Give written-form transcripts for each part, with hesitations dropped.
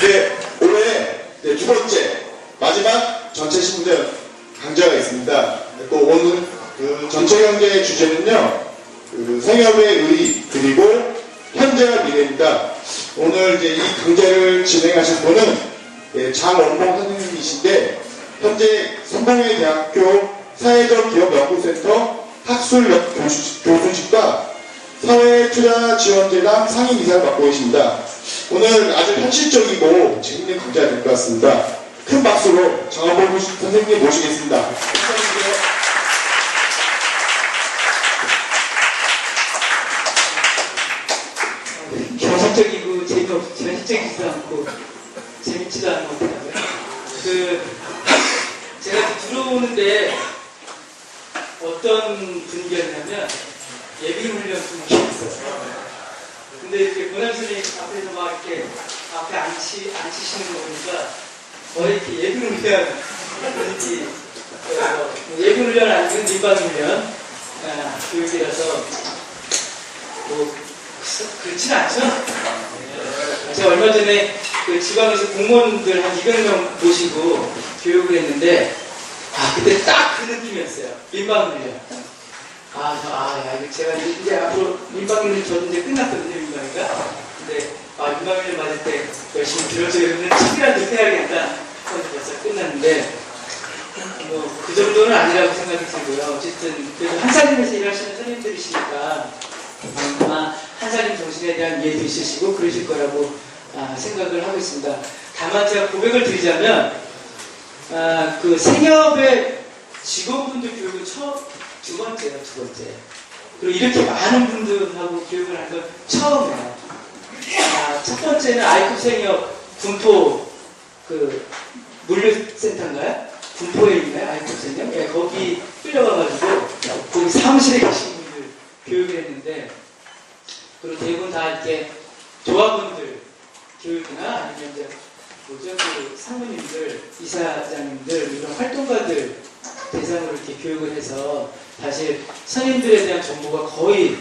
네, 올해 두 번째 마지막 전체 신분제 강좌가 있습니다. 또 오늘 그 전체 강좌의 주제는요, 생협의 의 그리고 현재와 미래입니다. 오늘 이제 이 강좌를 진행하실 분은 장원봉 선생님이신데 현재 성공회대학교 사회적 기업 연구센터 학술 교수직과 사회투자지원재단 상임이사를 맡고 계십니다. 오늘 아주 현실적이고 재밌는 강좌가 될 것 같습니다. 큰 박수로 장원봉 선생님 모시겠습니다. 감사합니다. 현실적이고 현실적이지도 않고 재밌지도 않은 것 같아요. 제가 들어오는데 어떤 분위기였냐면 예비훈련 분위기였어요. 근데 이렇게 권한 선생님 앞에서 막 이렇게 앞에 앉히시는 거 보니까 거의 이렇게 예비훈련 분위기, 예비훈련 아니면 민방훈련 교육이라서 뭐 그렇진 않죠? 제가 얼마 전에 그 지방에서 공무원들 한 200명 모시고 교육을 했는데 그때 딱 그 느낌이었어요. 민방훈련. 제가 이제 앞으로 민방훈련 저도 이제 끝났거든요, 민방위가. 근데 민방훈련 맞을 때 열심히 들어줘야 되는 책이라도 해야겠다. 벌써 끝났는데 뭐 그 정도는 아니라고 생각이 들고요. 어쨌든 그래도 한살림에서 일하시는 선생님들이시니까 아마 한살림 정신에 대한 이해도 있으시고 그러실 거라고 생각을 하고 있습니다. 다만 제가 고백을 드리자면 그 생협의 직원분들 교육은 두 번째예요. 그리고 이렇게 많은 분들하고 교육을 한 건 처음이에요. 첫 번째는 아이급 생협 군포 그 물류센터인가요? 군포에 있나요? 아이급 생협? 예, 거기 끌려가가지고 거기 사무실에 계신 분들 교육을 했는데 그리고 대부분 다 이렇게 조합원들 교육이나 아니면 이제 그 상무님들, 이사장님들 이런 활동가들 대상으로 이렇게 교육을 해서 사실 선임들에 대한 정보가 거의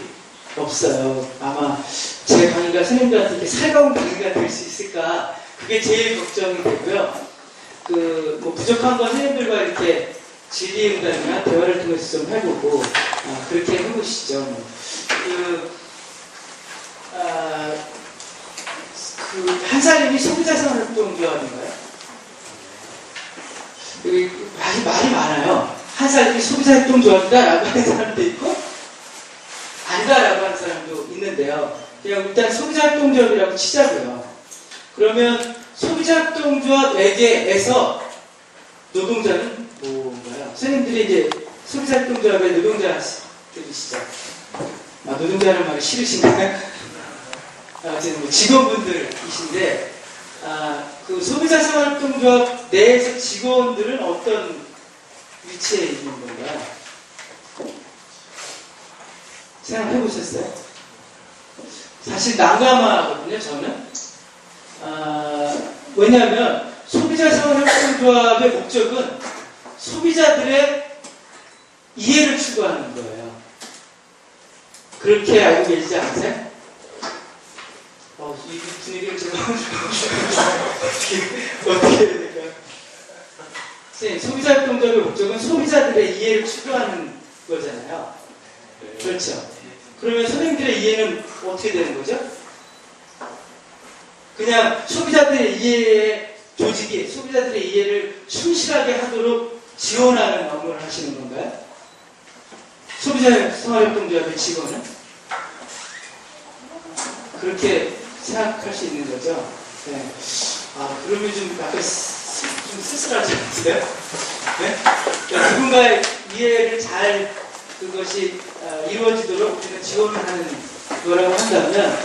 없어요. 아마 제 강의가 선임들한테 이렇게 살가운 강의가 될 수 있을까 그게 제일 걱정이 되고요. 뭐 부족한 건 선임들과 이렇게 질의응답이나 대화를 통해서 좀 해보고 그렇게 해보시죠. 한살림이 소비자산업활동조합인가요? 말이 많아요. 한살림이 소비자활동조합이다라고 하는 사람도 있고 안다라고 하는 사람도 있는데요. 그냥 일단 소비자활동조합이라고 치자고요. 그러면 소비자활동조합 외계에서 노동자는 뭔가요? 선생님들이 이제 소비자활동조합의 노동자들이시죠. 노동자라는 말이 싫으신가요? 뭐 직원분들이신데 그 소비자생활활동조합 내에서 직원들은 어떤 위치에 있는 건가요? 생각해 보셨어요? 사실 난감하거든요, 저는. 왜냐하면 소비자생활활동조합의 목적은 소비자들의 이해를 추구하는 거예요. 그렇게 알고 계시지 않으세요? 이 분위기를 제가 어떻게 해야 될까요? 소비자활동조합의 목적은 소비자들의 이해를 추구하는 거잖아요. 그렇죠. 그러면 선생님들의 이해는 어떻게 되는 거죠? 그냥 소비자들의 이해의 조직이 소비자들의 이해를 충실하게 하도록 지원하는 업무를 하시는 건가요? 소비자생활활동조합의 직원은? 그렇게 생각할 수 있는 거죠. 네. 그러면 좀 약간 좀 쓸쓸하지 않으세요? 네? 그러니까 누군가의 이해를 잘 그것이 이루어지도록 우리가 지원을 하는 거라고 한다면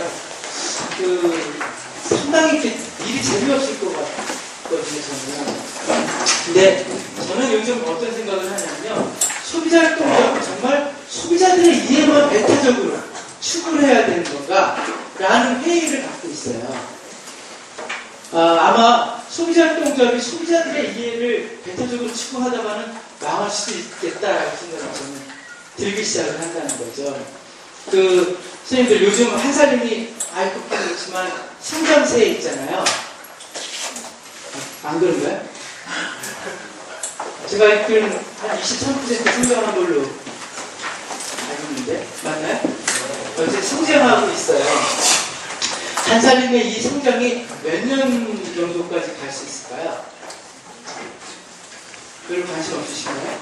상당히 일이 재미없을 것 같거든요, 저는. 근데 저는 요즘 어떤 생각을 하냐면요. 소비자활동조합은 정말 소비자들의 이해만 배타적으로 추구를 해야 되는 건가? 라는 회의를 갖고 있어요. 아마 소비자활동조합이 소비자들의 이해를 배타적으로 추구하다가는 망할 수도 있겠다라고 생각이 저는 들기 시작을 한다는 거죠. 선생님들 요즘 한살림이 아이급도 그렇지만 상담세에 있잖아요. 안 그런가요? 제가 알기로는 한 23% 성장한 걸로 알고 있는데, 맞나요? 이제 성장하고 있어요. 한살림의 이 성장이 몇 년 정도까지 갈 수 있을까요? 별 관심 없으신가요?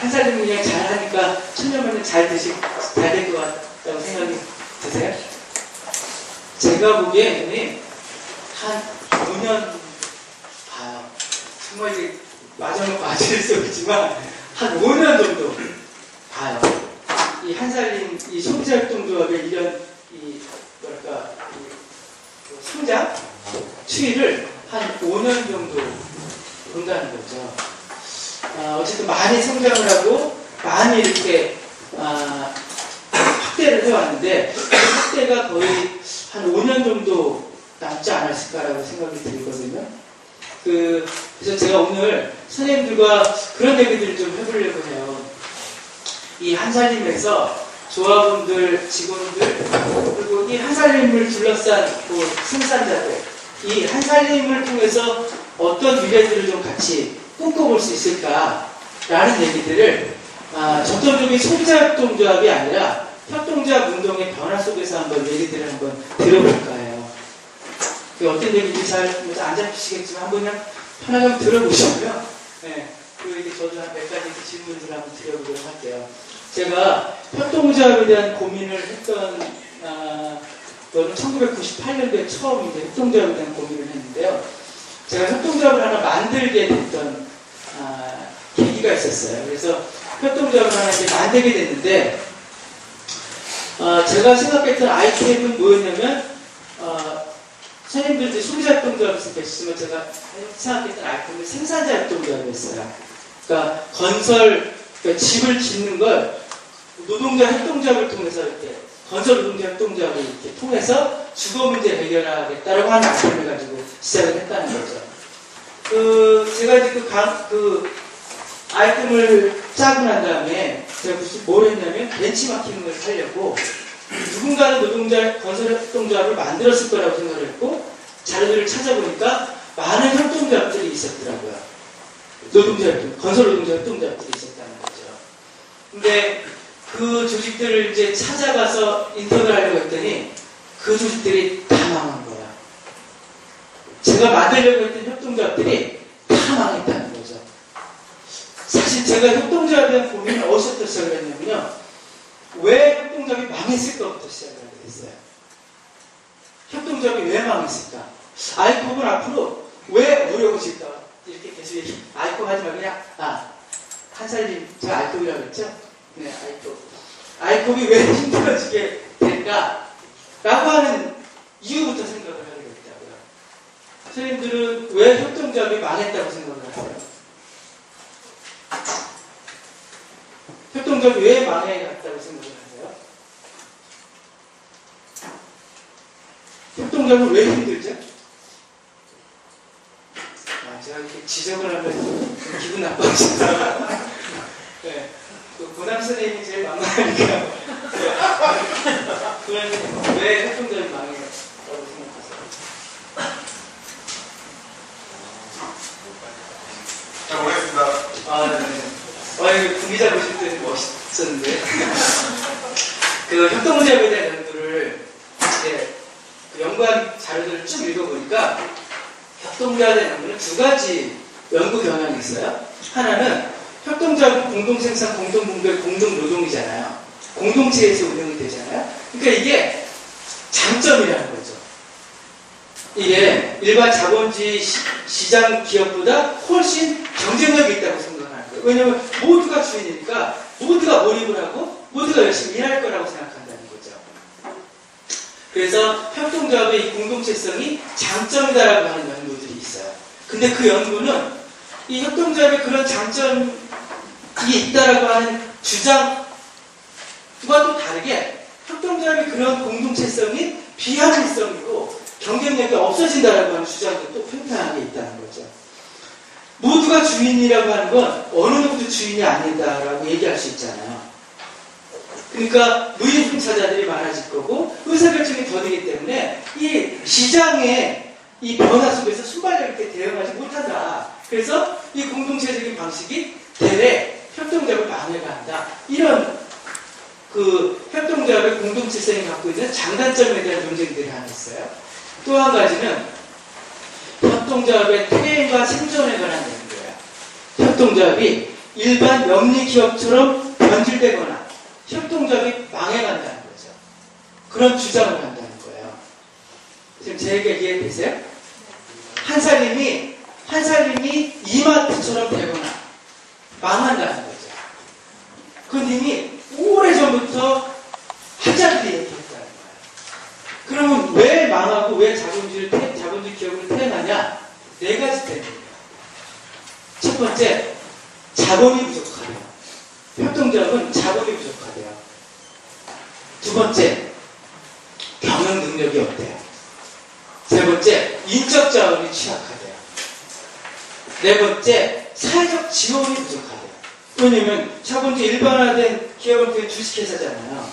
한살림이 그냥 잘하니까 천년만년 잘 될 것 같다고 생각이 드세요? 제가 보기에는 한 5년 봐요. 정말 이제 마지막 맞을 수 없지만 한 5년 정도 봐요. 이 한살림 이 소비자협동조합의 이런 이 뭐랄까 이 성장 추이를 한 5년 정도 본다는 거죠. 어쨌든 많이 성장을 하고 많이 이렇게 확대를 해왔는데 그 확대가 거의 한 5년 정도 남지 않았을까라고 생각이 들거든요. 그래서 제가 오늘 선생님들과 그런 얘기들을 좀 해보려고 해요. 이 한살림에서 조합원들, 직원들, 그리고 이 한살림을 둘러싼 생산자들, 이 한살림을 통해서 어떤 미래들을 좀 같이 꿈꿔볼 수 있을까라는 얘기들을 점점적인 소비자협동조합이 아니라 협동조합 운동의 변화 속에서 한번 얘기들을 한번 들어볼까 해요. 어떤 얘기인지 잘 안 잡히시겠지만 한번 그냥 편하게 들어보시고요. 네, 그리고 이제 저도 한 몇 가지 질문들을 한번 드려보도록 할게요. 제가 협동조합에 대한 고민을 했던 저는 1998년도에 처음 이제 협동조합에 대한 고민을 했는데요. 제가 협동조합을 하나 만들게 됐던 계기가 있었어요. 그래서 협동조합을 하나 이제 만들게 됐는데 제가 생각했던 아이템은 뭐였냐면 선생님들 이제 소비자협동조합에서 계시지만 제가 생각했던 아이템은 생산자협동조합이었어요. 그러니까 그러니까 집을 짓는 걸 노동자 협동조합을 통해서 이렇게 건설 노동자 협동조합을 이렇게 통해서 주거 문제 해결하겠다라고 하는 아이템을 가지고 시작을 했다는 거죠. 제가 이제 그 아이템을 짜고 난 다음에 제가 뭘 했냐면 벤치마킹을 하려고 누군가는 노동자 건설 협동조합을 만들었을 거라고 생각을 했고 자료들을 찾아보니까 많은 협동조합들이 있었더라고요. 건설 노동자 협동조합들이 있었다는 거죠. 근데 그 조직들을 이제 찾아가서 인터뷰를 하려고 했더니 그 조직들이 다 망한 거야. 제가 만들려고 했던 협동조합들이 다 망했다는 거죠. 사실 제가 협동조합에 대한 고민을 어디서부터 시작을 했냐면요. 왜 협동조합이 망했을까부터 시작을 하게 됐어요. 협동조합이 왜 망했을까? 아이콥은 앞으로 왜 어려워질까? 이렇게 계속 아이콥 하지 말고 그냥 한살림 제가 아이콥이라고 했죠? 네, 아이콥이 왜 힘들어지게 될까? 라고 하는 이유부터 생각을 하게 됐다고요. 선생님들은 왜 협동조합이 망했다고 생각을 하세요? 협동조합이 왜 망해갔다고 생각을 하세요? 협동조합은 왜 힘들죠? 제가 이렇게 지적을 하면 기분 나빠지더라고요. 네. 고남 선생님이 제일 만만하니까. 그러면 왜 협동조합이 망해갔다고 생각하세요? 잘 모르겠습니다. 네. 이거 구기자 보실 때는 멋있었는데. 그 협동조합에 대한 연구를 이제 그 연구한 자료들을 쭉 읽어보니까 협동조합에 대한 연구는 두 가지 연구 경향이 있어요. 하나는 협동조합은 공동생산, 공동분배, 공동노동이잖아요. 공동체에서 운영이 되잖아요. 그러니까 이게 장점이라는 거죠. 이게 일반 자본주의 시장 기업보다 훨씬 경쟁력이 있다고 생각하는 거예요. 왜냐하면 모두가 주인이니까 모두가 몰입을 하고 모두가 열심히 일할 거라고 생각한다는 거죠. 그래서 협동조합의 이 공동체성이 장점이다라고 하는 연구들이 있어요. 근데 그 연구는 이 협동조합의 그런 장점이 있다라고 하는 주장과 또 다르게 협동조합의 그런 공동체성이 비합리성이고 경쟁력이 없어진다라고 하는 주장도 또 팽팽하게 있다는 거죠. 모두가 주인이라고 하는 건 어느 누구도 주인이 아니다라고 얘기할 수 있잖아요. 그러니까 무임승차자들이 많아질 거고 의사결정이 더디기 때문에 이 시장에 이 변화 속에서 순발력 있게 대응하지 못한다. 그래서 이 공동체적인 방식이 대래 협동조합을 방해가 한다. 이런 그 협동조합의 공동체성이 갖고 있는 장단점에 대한 논쟁들이 하나 있어요. 또 한 가지는 협동조합의 퇴행과 생존에 관한 내용이에요. 협동조합이 일반 영리기업처럼 변질되거나 협동조합이 망해간다는 거죠. 그런 주장을 한다는 거예요. 지금 제 얘기가 이해되세요? 한 살림이 이마트처럼 되거나 망한다는 거죠. 그건 이미 오래전부터 학자들이 얘기했다는 거예요. 그러면 왜 망하고 왜 자본주의 기업으로 퇴행하냐? 네 가지 때문이에요. 첫 번째, 자본이 부족하대요. 협동조합은 자본이 부족하대요. 두 번째, 경영 능력이 없대요. 세 번째, 인적 자원이 취약하대요. 네 번째, 사회적 지원이 부족하대요. 왜냐면 자본주의 일반화된 기업은 그게 주식회사잖아요.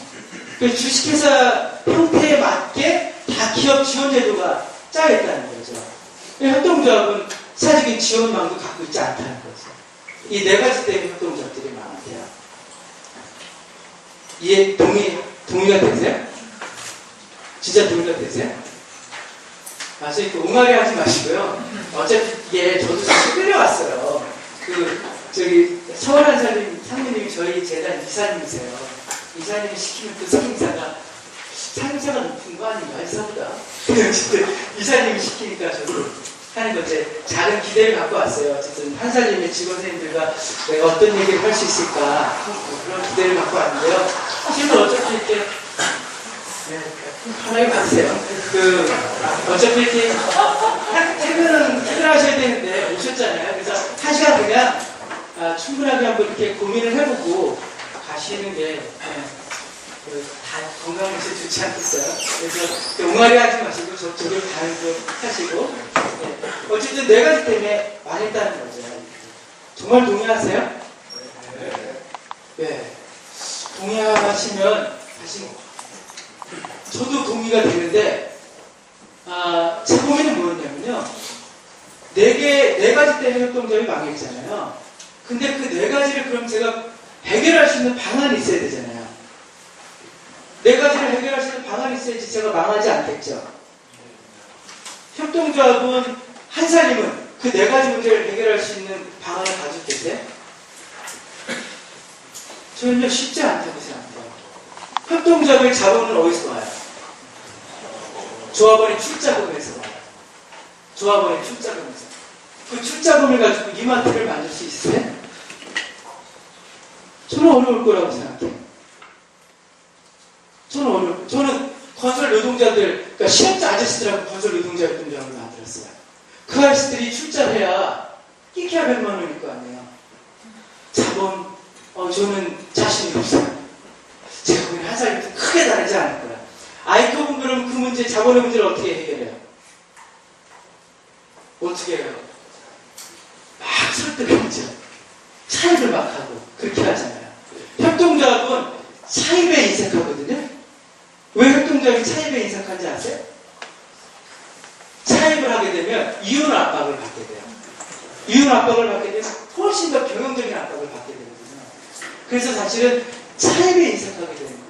그 주식회사 형태에 맞게 다 기업 지원 제도가 짜여있다는 거죠. 협동조합은 사회적인 지원망도 갖고 있지 않다는 거죠. 이 네 가지 때문에 협동조합들이 많대요. 이해 동의가 되세요? 진짜 동의가 되세요? 사실 그 옹알이 하지 마시고요. 어차피 이게 저도 사실 끌려왔어요. 저기 서울 한 상무님이 저희 재단 이사님이세요. 이사님이 시키면 그 상임사가 높은 거 아닌가 이사보다. 어쨌든 이사님이 시키니까 저도 하는 거지. 작은 기대를 갖고 왔어요. 어쨌든 한살림의 직원 선생님들과 내가 어떤 얘기를 할 수 있을까 그런 기대를 갖고 왔는데요. 실은 어차피 이렇게 편하게 가세요. 어차피 이렇게 퇴근하셔야 되는데 오셨잖아요. 그래서 1시간 그냥 충분하게 한번 이렇게 고민을 해보고 가시는 게 다 건강에 좋지 않겠어요? 그래서 옹알이 하지 마시고 저쪽으로 가는 거 하시고 어쨌든 네 가지 때문에 망했다는 거죠. 정말 동의하세요? 네. 동의하시면 사실 저도 동의가 되는데 제 고민은 뭐였냐면요. 네 가지 때문에 협동조합이 망했잖아요. 근데 그 네 가지를 그럼 제가 해결할 수 있는 방안이 있어야 되잖아요. 네 가지를 해결할 수 있는 방안이 있어야지 제가 망하지 않겠죠. 협동조합은 한살림은 그 네 가지 문제를 해결할 수 있는 방안을 가지고 계세요? 저는요 쉽지 않다고 생각해요. 협동조합의 자본은 어디서 와요? 조합원의 출자금에서 와요. 조합원의 출자금에서. 그 출자금을 가지고 이마트를 만들 수 있어요? 저는 어려울 거라고 생각해요. 저는 건설 노동자들, 그러니까 실업자 아저씨들하고 건설 노동자 협동조합을 만들었어요. 그 아저씨들이 출자를 해야 끼키야 100만 원일 거 아니에요. 자본, 저는 자신이 없어요. 제가 보기엔 한 살부터 크게 다르지 않을 거야. 아이컵은 그럼 그 문제, 자본의 문제를 어떻게 해결해요? 어떻게 해요? 막 설득했죠. 차입을 막 하고 그렇게 하잖아요. 협동조합은 차입에 인색하거든요. 왜 협동조합이 차입에 인색한지 아세요? 차입을 하게 되면 이윤 압박을 받게 돼요. 이윤 압박을 받게 되면 훨씬 더 경영적인 압박을 받게 되거든요. 그래서 사실은 차입에 인색하게 되는 거예요.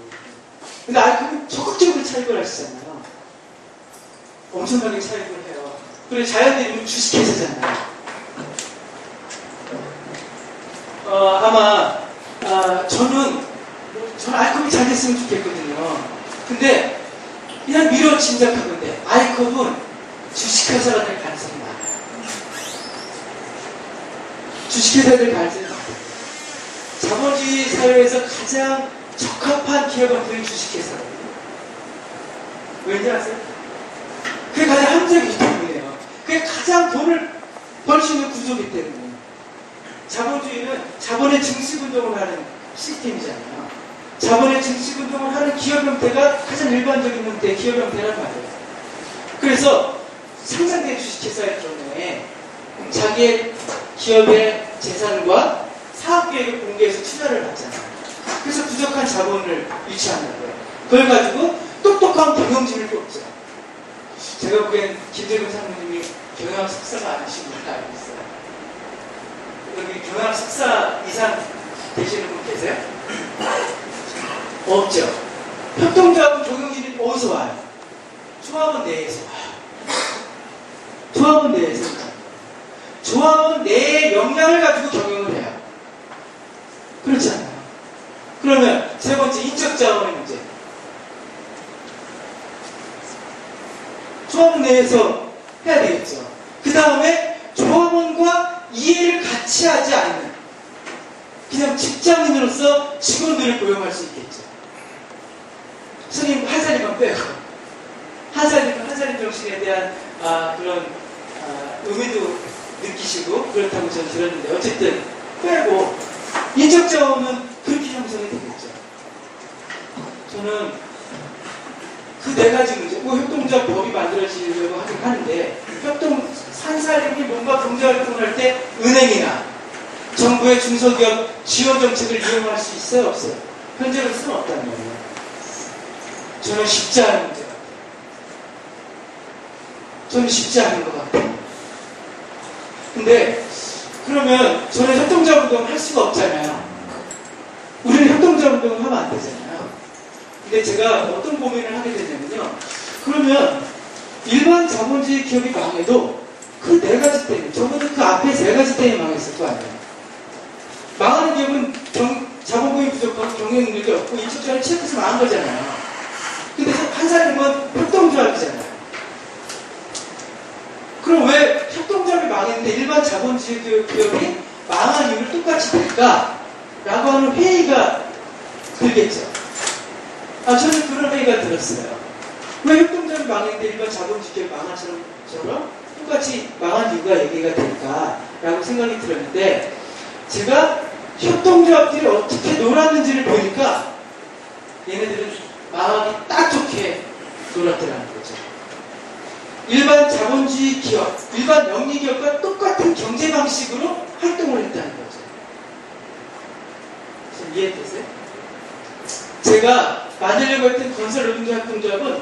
근데 아이컵은 적극적으로 차입을 하시잖아요. 엄청나게 차입을 해요. 그리고 자연들이면 주식회사잖아요. 아마 저는 아이컵이 잘 됐으면 좋겠거든요. 근데 그냥 미뤄 짐작하건데 아이컵은 주식회사가 될 가능성이 많아요. 주식회사가 될 가능성이 많아요. 자본주의 사회에서 가장 적합한 기업은 그게 주식회사거든요. 왠지 아세요? 그게 가장 합리적이기 때문이에요. 그게 가장 돈을 벌 수 있는 구조이기 때문에. 자본주의는 자본의 증식운동을 하는 시스템이잖아요. 자본의 증식운동을 하는 기업 형태가 가장 일반적인 형태의 기업 형태란 말이에요. 그래서 상장된 주식회사의 경우에 자기의 기업의 재산과 사업계획을 공개해서 투자를 하잖아요. 그래서 부족한 자본을 유치한다고요. 그걸 가지고 똑똑한 경영진을 뽑죠. 제가 보기엔 김재근 사모님이 경영학 석사가 아니신 걸로 알고 있어요. 여기 경영학 석사 이상 되시는 분 계세요? 없죠. 협동조합은 경영진이 어디서 와요? 조합원 내에서 와요. 조합원 내에서 와요. 조합원 내의 역량을 가지고 경영을 해요. 그렇지 않아요? 그러면 세 번째, 인적 자원의 문제. 조합원 내에서 해야 되겠죠. 그 다음에 조합원과 이해를 같이 하지 않는 그냥 직장인으로서 직원들을 고용할 수 있겠죠. 스님 한 살이만 빼고 한 살인 정신에 대한 그런 의미도 느끼시고 그렇다고 저는 들었는데 어쨌든 빼고 인적 자원은 그렇게 형성이 되겠죠. 저는 그 네 가지 문제, 뭐 협동조합 법이 만들어지려고 하긴 하는데 산사람이 뭔가 경제활동을 할 때 은행이나 정부의 중소기업 지원 정책을 이용할 수 있어요, 없어요? 현재로서는 없다는 거예요. 저는 쉽지 않은 문제 같아요. 저는 쉽지 않은 것 같아요. 근데 그러면 저는 협동조합 운동을 할 수가 없잖아요. 우리는 협동조합 운동을 하면 안 되잖아요. 근데 제가 어떤 고민을 하게 되냐면요. 그러면 일반 자본주의 기업이 망해도 그 네 가지 때문에, 적어도 그 앞에 세 가지 때문에 망했을 거 아니에요. 망하는 기업은 자본금이 부족하고 경영 능력이 없고 인적자를 취업해서 망한 거잖아요. 근데 한 사람은 협동조합이잖아요. 그럼 왜 협동조합이 망했는데 일반 자본주의 기업이 망한 이유를 똑같이 될까? 라고 하는 회의가 들겠죠. 저는 그런 회의가 들었어요. 왜 협동조합이 망했는데 일반 자본주의 기업이 망한 것처럼 똑같이 망한 이유가 얘기가 될까? 라고 생각이 들었는데 제가 협동조합들이 어떻게 놀았는지를 보니까 얘네들은 망하기 딱 좋게 놀았더라는 거죠. 일반 자본주의 기업, 일반 영리기업과 똑같은 경제 방식으로 활동을 했다는 거죠. 이해되세요? 제가 만들려고 했던 건설 노동자 협동조합은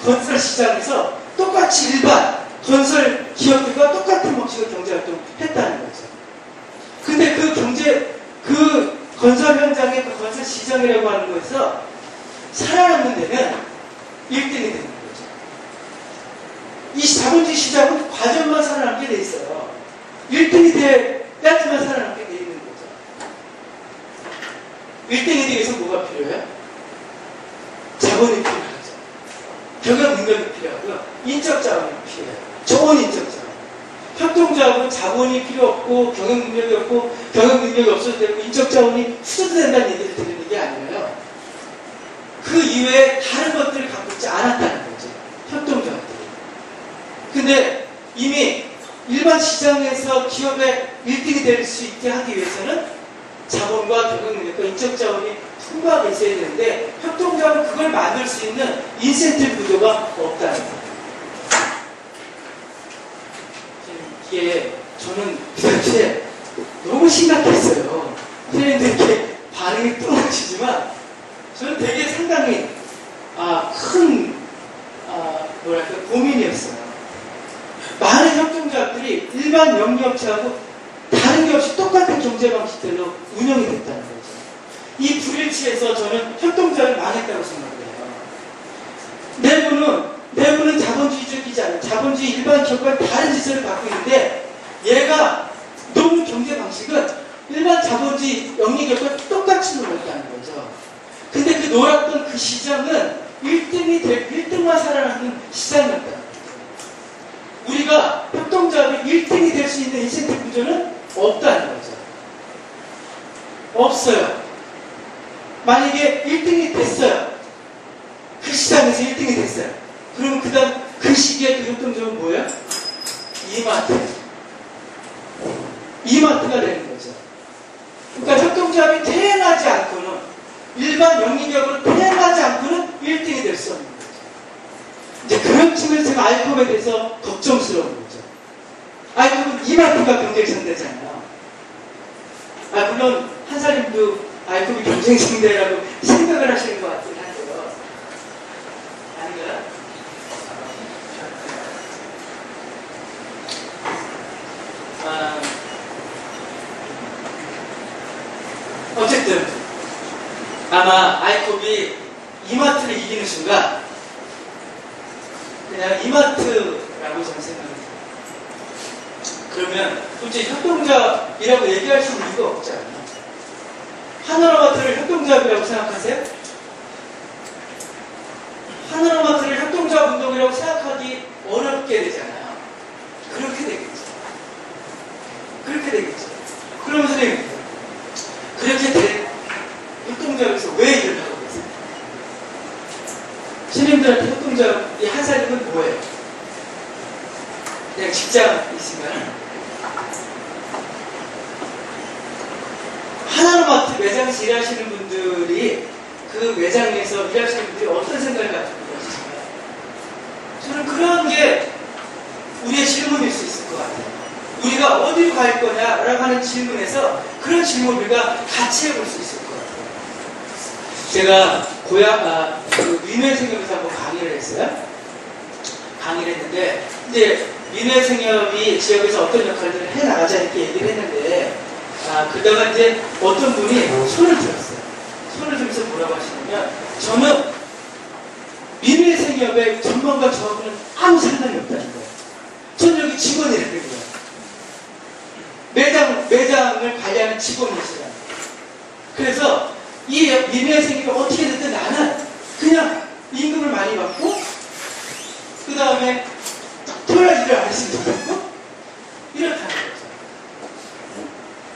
건설 시장에서 똑같이 일반 건설 기업들과 똑같은 방식으로 경제활동을 했다는 거죠. 근데 그 건설 현장의 그 건설 시장이라고 하는 거에서 살아남는 데는 1등이 되는 거죠. 이 자본주의 시장은 과정만 살아남게 돼 있어요. 1등이 돼야지만 살아남게 돼 있는 거죠. 1등이 되기 위해서 뭐가 필요해요? 자본이 필요하죠. 경영 능력이 필요하고요. 인적 자원이 필요해요. 좋은 인적 자원. 협동조합은 자본이 필요 없고 경영 능력이 없고 경영 능력이 없어도 되고 인적 자원이 수저도 된다는 얘기를 드리는 게 아니라요. 그 이외에 다른 것들을 갖고 있지 않았다는 거죠. 협동조합들이. 근데 이미 일반 시장에서 기업의 1등이 될 수 있게 하기 위해서는 자본과 경영 능력과 인적 자원이 풍부하게 있어야 되는데 협동조합은 그걸 만들 수 있는 인센티브 구조가 없다는 거예요. 이게 저는 그때 너무 심각했어요. 선생님들 이렇게 반응이 뚫어지지만 저는 되게 상당히 큰 뭐랄까 고민이었어요. 많은 협동조합들이 일반 영리업체하고 다른 게 없이 똑같은 경제 방식들로 운영이 됐다는 거죠. 이 불일치에서 저는 협동조합이 망했다고 생각해요. 내부는 자본주의적이지 않아요. 자본주의 일반 기업과 다른 질서를 갖고 있는데 얘가 노는 경제 방식은 일반 자본주의 영리기업과 똑같이 놀았다는 거죠. 근데 그 놀았던 그 시장은 1등만 살아남는 시장이었다는 거죠. 우리가 협동조합이 1등이 될 수 있는 인센티브 구조는 없다는 거죠. 없어요. 만약에 1등이 됐어요. 그 시장에서 1등이 됐어요. 그러면 그 시기에 그 협동조합은 뭐예요? 이마트가 되는 거죠. 그러니까 협동조합이 태어나지 않고는 일반 영리기업으로 태어나지 않고는 1등이 될 수 없는 거죠. 이제 그런 측면에서 제가 알컵에 대해서 걱정스러운 거죠. 알컵은 이마트가 경쟁 상대잖아요. 물론 한사님도 알컵이 경쟁 상대라고 생각을 하시는 것 같긴 한데요. 아닌가요? 아마 아이콥이 이마트를 이기는 순간 그냥 이마트라고 저는 생각합니다. 그러면 도대체 협동조합이라고 얘기할 수 있는 이유가 없잖아요. 하나로마트를 협동조합이라고 생각하세요? 하나로마트를 협동조합 운동이라고 생각하기 어렵게 되잖아요. 그렇게 되겠죠. 그렇게 되겠죠. 그러면 선생님, 그렇게 된 협동조합에서 왜 일을 하고 계세요? 신임들한테 협동조합이 한 살림은 뭐예요? 그냥 직장이신가요? 하나로마트 매장에서 일하시는 분들이 그 매장에서 일하시는 분들이 어떤 생각을 가지고 계신가요? 저는 그런 게 우리의 질문일 수 있을 것 같아요. 우리가 어디로 갈 거냐라고 하는 질문에서 그런 질문을 우리가 같이 해볼 수 있을 것 같아요. 제가 그 민회생협에서 한번 강의를 했어요. 강의를 했는데 이제 민회생협이 지역에서 어떤 역할들을 해나가자 이렇게 얘기를 했는데 그러다가 이제 어떤 분이 손을 들었어요. 손을 들면서 뭐라고 하시냐면 저는 민회생협의 전망과 저하고는 아무 상관이 없다는 거예요. 저는 여기 직원이라는 거예요. 매장을 관리하는 직원이시라. 그래서 이 민회생협이 어떻게 됐든 나는 그냥 임금을 많이 받고 그 다음에 토요일 일을 안 했으면 좋겠고 이렇다는 거죠.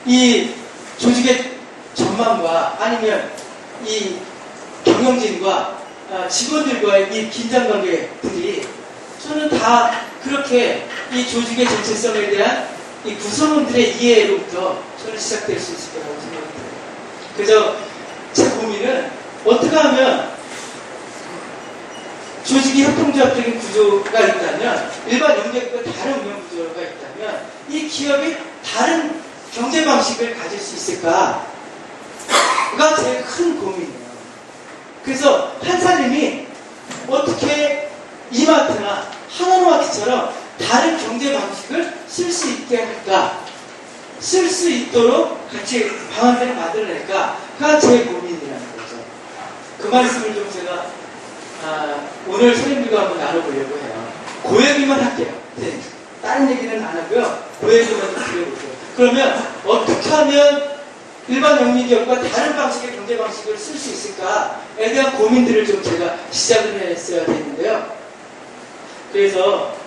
이 조직의 전망과 아니면 이 경영진과 직원들과의 이 긴장관계들이 저는 다 그렇게 이 조직의 정체성에 대한 이 구성원들의 이해로부터 저는 시작될 수 있을 거라고 생각합니다. 그래서 제 고민은 어떻게 하면 조직이 협동조합적인 구조가 있다면 일반 영역과 다른 운영 구조가 있다면 이 기업이 다른 경제 방식을 가질 수 있을까가 제일 큰 고민이에요. 그래서 한살림이 어떻게 이마트나 하나로마트처럼 다른 경제 방식을 쓸 수 있게 할까, 쓸 수 있도록 같이 방안들을 만들어낼까가 제 고민이라는 거죠. 그 말씀을 좀 제가 오늘 선생님들과 한번 나눠보려고 해요. 그 얘기만 할게요. 네. 다른 얘기는 안 하고요. 그 얘기만 좀 드려볼게요. 그러면 어떻게 하면 일반 영리기업과 다른 방식의 경제 방식을 쓸 수 있을까에 대한 고민들을 좀 제가 시작을 했어야 되는데요. 그래서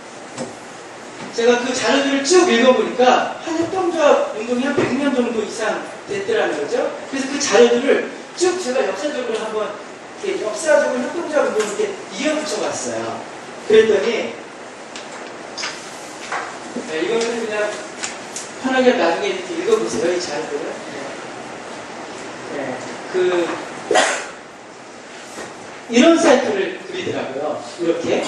제가 그 자료들을 쭉 읽어보니까 한 협동조합 운동이 한 100년 정도 이상 됐더라는 거죠. 그래서 그 자료들을 쭉 제가 역사적으로 한번 역사적으로 협동조합 운동을 이렇게 이어붙여봤어요. 그랬더니 이거는 그냥 편하게 나중에 이렇게 읽어보세요. 이 자료들을. 이런 사이클을 그리더라고요. 이렇게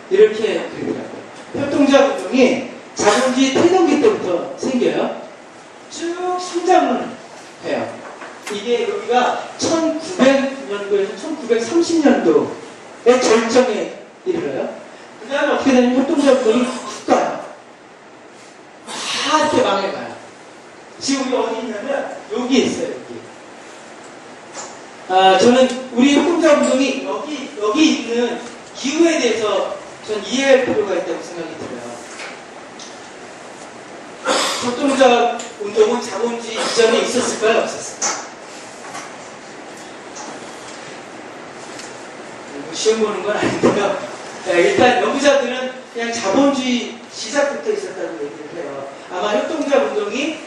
그리더라고요. 협동조합 운동이 자본주의 태동기 때부터 생겨요. 쭉 성장을 해요. 이게 여기가 1900년도에서 1930년도의 절정에 이르러요. 그 다음에 어떻게 되냐면 협동조합 운동이 훅 가요. 다 이렇게 망해가요. 지금 우리 어디 있냐면 여기 있어요. 여기. 저는 우리 협동조합 운동이 여기 있는 기후에 대해서 전 이해할 필요가 있다고 생각이 들어요. 협동조합 운동은 자본주의 이전에 있었을까요? 없었을까요? 시험 보는 건 아닌데요. 일단 연구자들은 그냥 자본주의 시작부터 있었다고 얘기를 해요. 아마 협동조합 운동이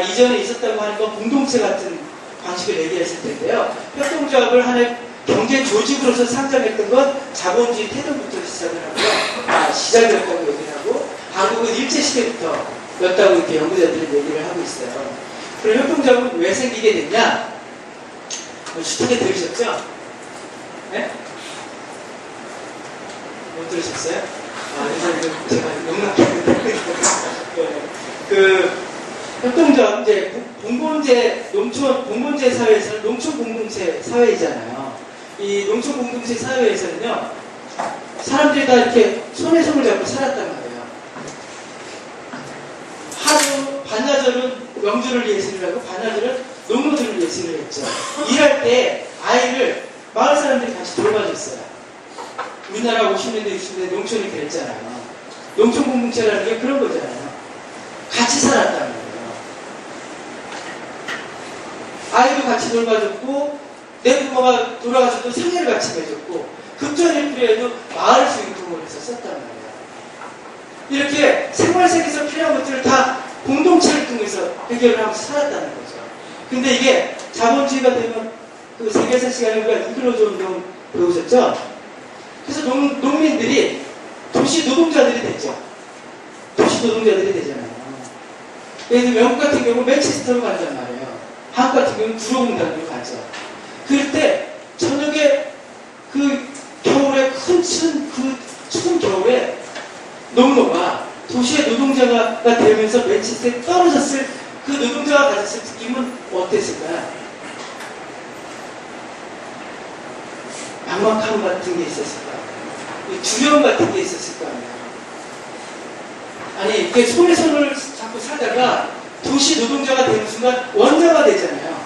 이전에 있었다고 하는 건 공동체 같은 방식을 얘기했을 텐데요. 협동조합을 하나의 경제 조직으로서 상장했던 건 자본주의 태동부터 시작을 하고요. 시작이었다고 얘기를 하고 한국은 일제시대부터였다고 이렇게 연구자들은 얘기를 하고 있어요. 그럼 협동조합은 왜 생기게 됐냐? 슈타게 들으셨죠? 네? 못 들으셨어요? 그래서 제가 용납했는데 협동조합, 이제 공동체 사회에서는 농촌 공동체 사회이잖아요. 이 농촌 공동체 사회에서는요, 사람들이 다 이렇게 손에 손을 잡고 살았단 말이에요. 하루, 반나절은 명주를 위해서 일하고, 반나절은 농노들을 예시를 했죠. 일할 때 아이를 마을 사람들이 같이 돌봐줬어요. 우리나라 50년대, 60년대 농촌이 그랬잖아요. 농촌 공동체라는 게 그런 거잖아요. 같이 살았다는 거예요. 아이도 같이 돌봐줬고, 내 부모가 돌아가서도 상해를 같이 해줬고, 급전일 필요해도 마을 수익금을 해서 썼단 말이에요. 이렇게 생활세계에서 필요한 것들을 다 공동체를 통해서 해결을 하면서 살았다는 거죠. 근데 이게 자본주의가 되면 그 세계사 시간에 우리가 이끌어줘 운동 배우셨죠? 그래서 농민들이 도시 노동자들이 됐죠. 도시 노동자들이 되잖아요. 예를 들면 영국 같은 경우 맨체스터로 간단 말이에요. 한국 같은 경우는 구로공단으로 가죠. 그럴 때 저녁에 그 겨울에 그 추운 겨울에 농노가 도시의 노동자가 되면서 맨체스터에 떨어졌을 그 노동자가 가졌을 느낌은 어땠을까요? 막막함 같은 게 있었을까? 두려움 같은 게 있었을 거 아니야. 아니, 이게 손에 손을 잡고 살다가 도시 노동자가 되는 순간 원자가 되잖아요.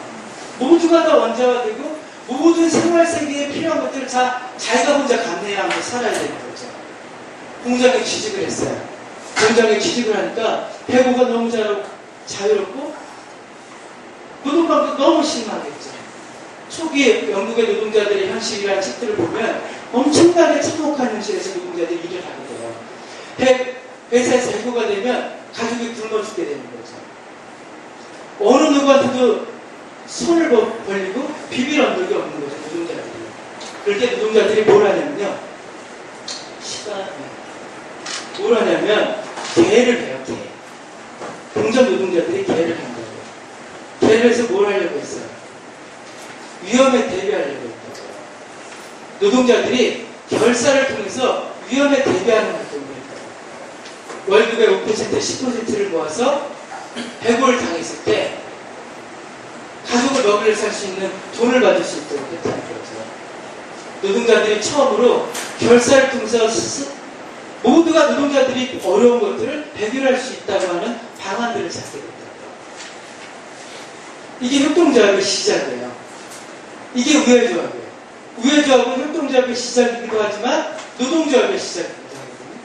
모두가 다 원자가 되고 모든 생활 세계에 필요한 것들을 자기가 혼자 감내하면서 살아야 되는 거죠. 공장에 취직을 했어요. 공장에 취직을 하니까 배고가 너무 자유롭고 노동방도 너무 심하겠죠. 초기에 영국의 노동자들의 현실이라는 책들을 보면 엄청나게 참혹한 현실에서 노동자들이 일을 하게 돼요. 회사에서 해고가 되면 가족이 굶어 죽게 되는 거죠. 어느 누구한테도 손을 벌리고 비빌 언덕이 없는 거죠, 노동자들이. 그럴 때 노동자들이 뭘 하냐면요. 뭘 하냐면 계를 해요, 계. 공장 노동자들이 계를 한 거예요. 계를 해서 뭘 하려고 했어요? 위험에 대비하려고 했다고요. 노동자들이 결사를 통해서 위험에 대비하는 활동을 했다고요. 월급의 5%, 10%를 모아서 해고를 당했을 때 가족을 먹여 살 수 있는 돈을 받을 수 있도록 했다는 거죠. 노동자들이 처음으로 결사를 통해서 모두가 노동자들이 어려운 것들을 해결할 수 있다고 하는 방안들을 찾게 됐다고요. 이게 협동조합의 시작이에요. 이게 우회조합이에요. 우회조합은 협동조합의 시작이기도 하지만 노동조합의 시작이기도 하거든요.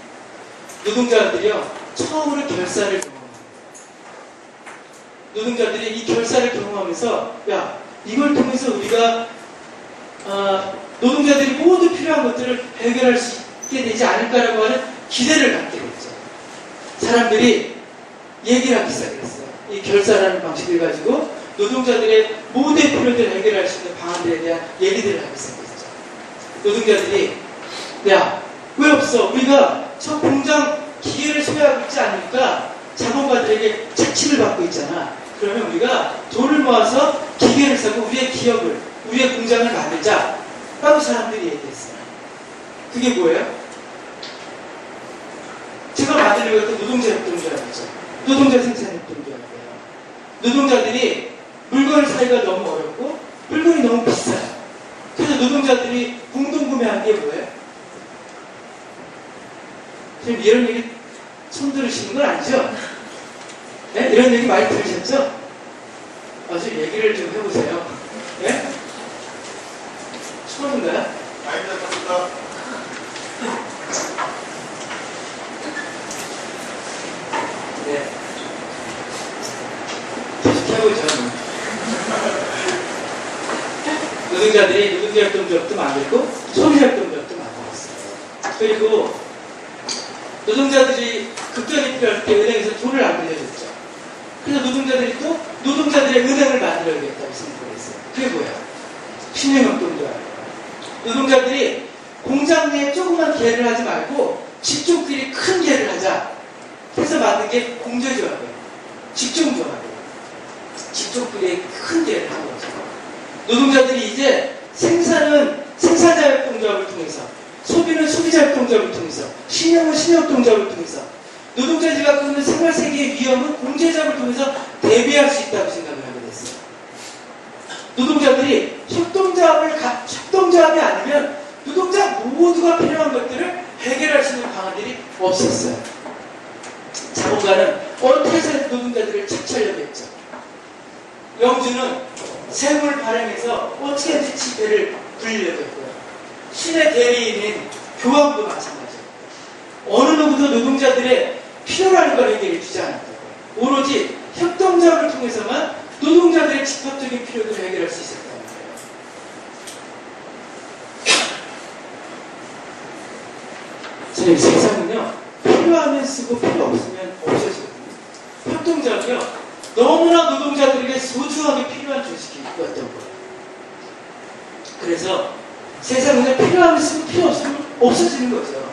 노동자들이요, 처음으로 결사를 경험합니다. 노동자들이 이 결사를 경험하면서, 야, 이걸 통해서 우리가 노동자들이 모두 필요한 것들을 해결할 수 있게 되지 않을까라고 하는 기대를 갖게 됐죠. 사람들이 얘기를 하기 시작했어요. 이 결사라는 방식을 가지고 노동자들의 모든 필요들을 해결할 수 있는 방안들에 대한 얘기들을 하기 시작했죠. 노동자들이, 야, 왜 없어? 우리가 저 공장 기계를 소유하고 있지 않으니까 자본가들에게 착취를 받고 있잖아. 그러면 우리가 돈을 모아서 기계를 사고 우리의 기업을, 우리의 공장을 만들자 라고 사람들이 얘기했어요. 그게 뭐예요? 제가 만들려고 했던 노동자 협동조합이죠. 노동자 생산 협동조합이에요. 노동자들이 물건을 사기가 너무 어렵고 물건이 너무 비싸요. 그래서 노동자들이 공동구매한 게 뭐예요? 지금 이런 얘기 처음 들으시는 건 아니죠? 네? 이런 얘기 많이 들으셨죠? 아주 얘기를 좀 해보세요. 네? 처음인가요? 많이 들었습니다. 네. 계속 해보죠. 노동자들이 노동자협동조합도 만들고 소비자협동조합도 만들었어요. 그리고 노동자들이 급전이 필요할 때 은행에서 돈을 안 빌려줬죠. 그래서 노동자들이 또 노동자들의 은행을 만들어야겠다고 생각을 했어요. 그게 뭐예요? 신용협동조합이에요. 노동자들이 공장 내에 조그만 계를 하지 말고 직종끼리 큰 계를 하자. 그래서 만든 게 공제조합이에요. 직종조합이에요. 직종끼리 큰 계를 한 거죠. 노동자들이 이제 생산은 생산자협동조합을 통해서, 소비는 소비자협동조합을 통해서, 신용은 신용협동조합을 통해서, 노동자들이 갖고 있는 생활세계의 위험은 공제조합을 통해서 대비할 수 있다고 생각을 하게 됐어요. 노동자들이 협동조합이 아니면 노동자 모두가 필요한 것들을 해결할 수 있는 방안들이 없었어요. 자본가는 어떻게 해서 노동자들을 착취하려고 했죠. 영주는 그래서 어떻게든지 지배를 불리려고 했고요. 신의 대리인인 교황도 마찬가지예요. 어느 누구도 노동자들의 필요라는 걸 해결해 주지 않았다고. 오로지 협동조합을 통해서만 노동자들의 집합적인 필요를 해결할 수 있었다는 거예요. 선생님, 세상은요, 필요하면 쓰고 필요 없으면 없어지거든요. 협동조합이요, 너무나 노동자들에게 소중하게 필요한 조직이었던 거예요. 그래서 세상은 필요하면 쓰고 필요 없으면 없어지는 거죠.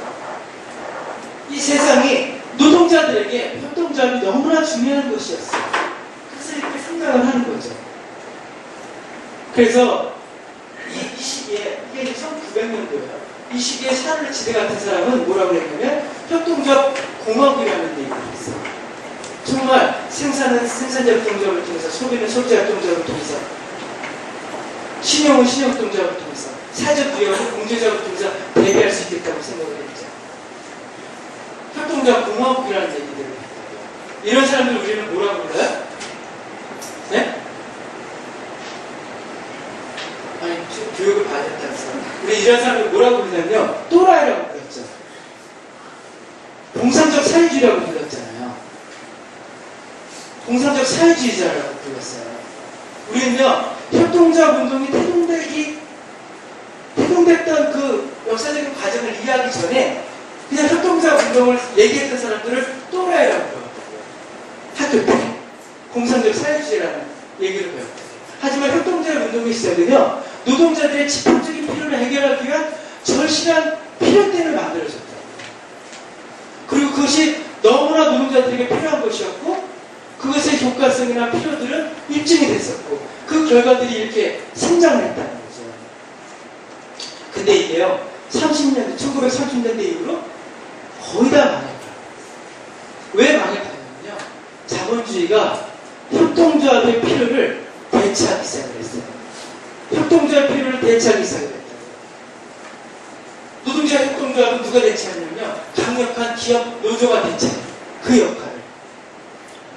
이 세상이 노동자들에게 협동조합이 너무나 중요한 것이었어요. 그래서 이렇게 생각을 하는 거죠. 그래서 이 시기에, 이게 1900년도예요. 이 시기에 샤를르 지대 같은 사람은 뭐라고 했냐면 협동조합 공업이라는 얘기를 했어요. 정말 생산은 생산자협동조합을 통해서, 소비는 소비자협동조합을 통해서, 신용은 신용협동조합을 통해서, 사회적 위협은 공제조합을 통해서 대비할 수 있겠다고 생각을 했죠. 협동조합 공업이라는 얘기들을 했다고요. 이런 사람들 우리는 뭐라고 불러요? 네? 아니, 교육을 받았다면서. 우리 이런 사람들 뭐라고 부르냐면요, 또라이라고 불렀죠. 공산적 사회주의라고 불렀잖아요. 공산적 사회주의자라고 불렀어요. 우리는요, 협동조합 운동이 태동됐던 그 역사적인 과정을 이해하기 전에 그냥 협동조합 운동을 얘기했던 사람들을 또라이라고 불렀다고요. 학교 때 공산적 사회주의라는 얘기를 배웠다고요. 하지만 협동조합 운동의 시작은요, 노동자들의 집합적인 필요를 해결하기 위한 절실한 필요템을 만들어줬다고요. 그리고 그것이 너무나 노동자들에게 필요한 것이었고, 그것의 효과성이나 필요들은 입증이 됐었고, 그 결과들이 이렇게 성장했다는 거죠. 근데 이게요, 1930년대 이후로 거의 다 망했다. 왜 망했다냐면요, 자본주의가 협동조합의 필요를 대체하기 시작을 했어요. 협동조합의 필요를 대체하기 시작을 했다고요. 노동자 협동조합은 누가 대체하냐면요, 강력한 기업 노조가 대체해요. 그 역할을.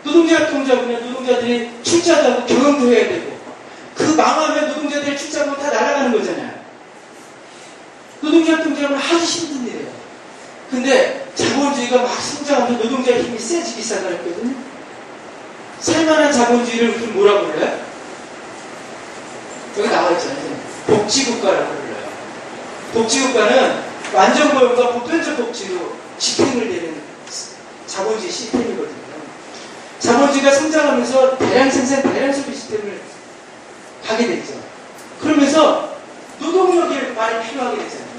노동자 협동조합은요, 노동자들이 출자도 하고 경영도 해야 되고, 그 망하면 노동자들이 출자하고 다 날아가는 거잖아요. 노동자 협동조합은 아주 힘든 일이에요. 근데 자본주의가 막 성장하면서 노동자의 힘이 세지기 시작을 했거든요. 살만한 자본주의를 우리 뭐라고 불러요? 여기 나와있잖아요. 복지국가라고 불러요. 복지국가는 완전고용과 보편적 복지로 집행을 되는 자본주의 시스템이거든요. 자본주의가 성장하면서 대량 생산, 대량 소비 시스템을 가게 되죠. 그러면서 노동력이 많이 필요하게 되잖아요.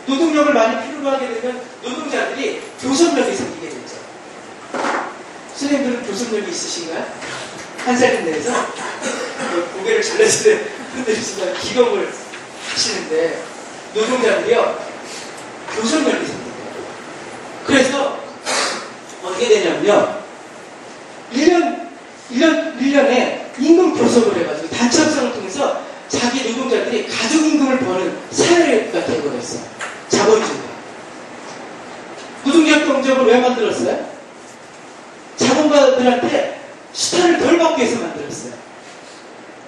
노동력을 많이 필요로 하게 되면 노동자들이 교섭력이 생기게 되죠. 선생님들은 교섭력이 있으신가요? 한 살 내에서 고개를 절레절레 흔들리시면 기겁을 하시는데, 노동자들이요, 교섭력이 생깁니다. 그래서 어떻게 되냐면요, 1년에 임금 교섭을 해가지고 단체 협상을 통해서 자기 노동자들이 가족임금을 버는 사회가 되어버렸어요. 자본주의가. 노동자협동조합을 왜 만들었어요? 자본가들한테 수탈을 덜 받기 위해서 만들었어요.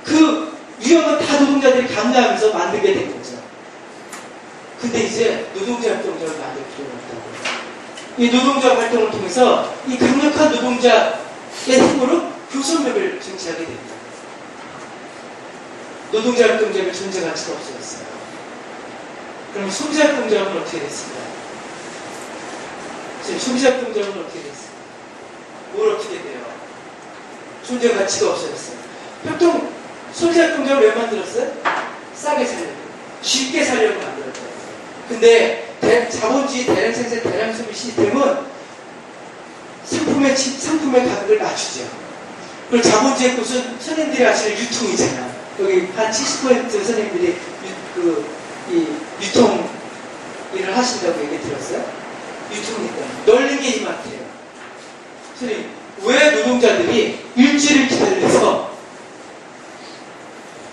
그 위험은 다 노동자들이 감내하면서 만들게 된 거죠. 근데 이제 노동자협동조합을 만들 필요가 없다고요. 이 노동조합 활동을 통해서 이 강력한 노동자의 힘으로 교섭력을 쟁취하게 됩니다. 노동자협동조합의 존재 가치가 없어졌어요. 그럼 소비자협동조합은 어떻게 됐습니까? 지금 소비자협동조합은 어떻게 됐어요? 뭘 어떻게 돼요? 존재 가치가 없어졌어요. 소비자협동조합을 왜 만들었어요? 싸게 살려고, 쉽게 살려고 만들었어요. 근데 자본주의 대량 생산, 대량 소비 시스템은 상품의 가격을 낮추죠. 그리고 자본주의 것은 선생님들이 아시는 유통이잖아요. 여기 한 70% 선생님들이 유통 일을 하신다고 얘기 들었어요? 유통이니까. 널린 게 이마트예요. 선생님, 왜 노동자들이 일주일을 기다려서